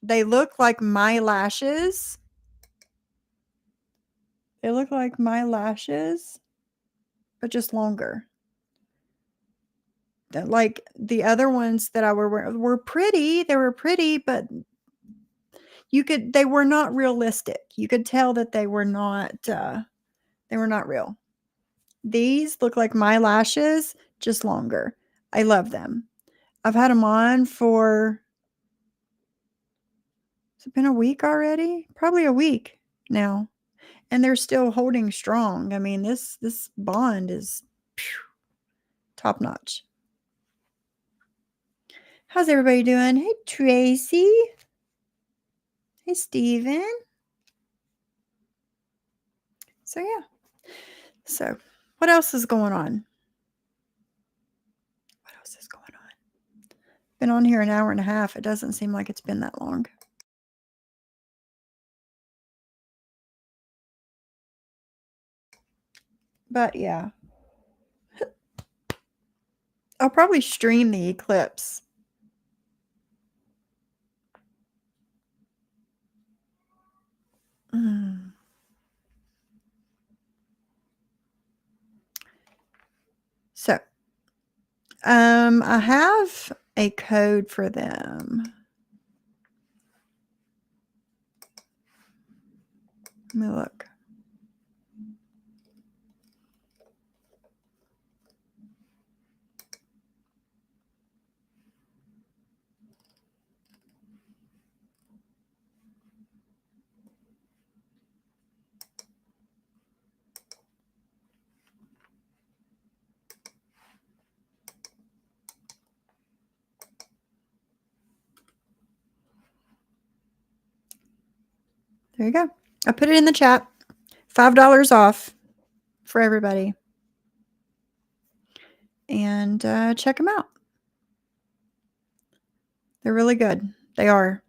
A: They look like my lashes. They look like my lashes, but just longer. Like the other ones that I were pretty. They were pretty, but they were not realistic. You could tell that they were not real. These look like my lashes, just longer. I love them. I've had them on for, has it been a week already? Probably a week now. And they're still holding strong. I mean, this bond is top notch. How's everybody doing? Hey, Tracy. Hey, Steven. So, yeah. So, what else is going on? What else is going on? Been on here an hour and a half. It doesn't seem like it's been that long. But, yeah. I'll probably stream the eclipse. So, I have a code for them. Let me look. There you go. I put it in the chat. $5 off for everybody. And check them out. They're really good. They are.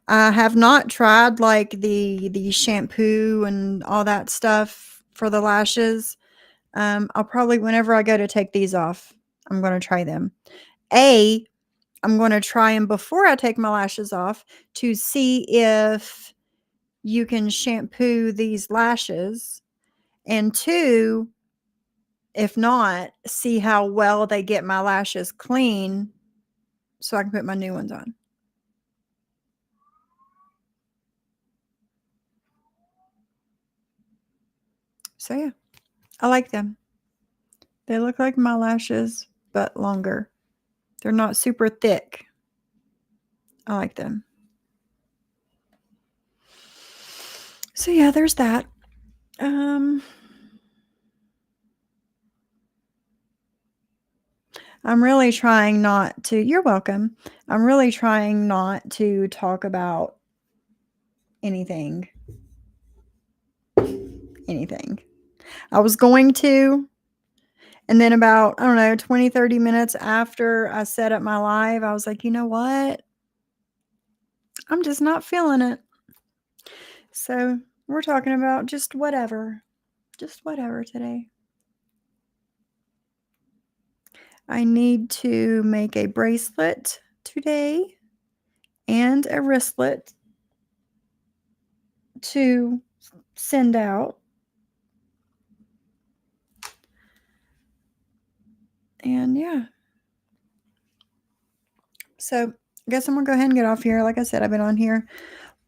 A: I have not tried like the shampoo and all that stuff for the lashes. I'll probably, whenever I go to take these off, I'm going to try them. I'm going to try them before I take my lashes off to see if you can shampoo these lashes. And 2, if not, see how well they get my lashes clean so I can put my new ones on. So, yeah, I like them. They look like my lashes, but longer. They're not super thick. I like them. So, yeah, there's that. I'm really trying not to, you're welcome. I'm really trying not to talk about anything. I was going to. And then about, I don't know, 20, 30 minutes after I set up my live, I was like, you know what? I'm just not feeling it. So we're talking about just whatever today. I need to make a bracelet today and a wristlet to send out. And yeah. So I guess I'm going to go ahead and get off here. Like I said, I've been on here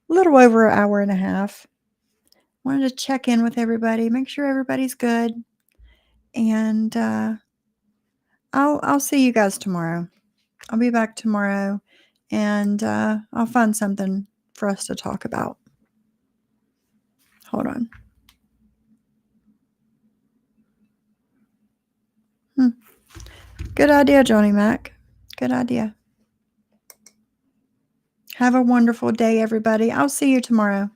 A: a little over an hour and a half. Wanted to check in with everybody, make sure everybody's good. And I'll see you guys tomorrow. I'll be back tomorrow, and I'll find something for us to talk about. Hold on. Good idea, Johnny Mac. Good idea. Have a wonderful day, everybody. I'll see you tomorrow.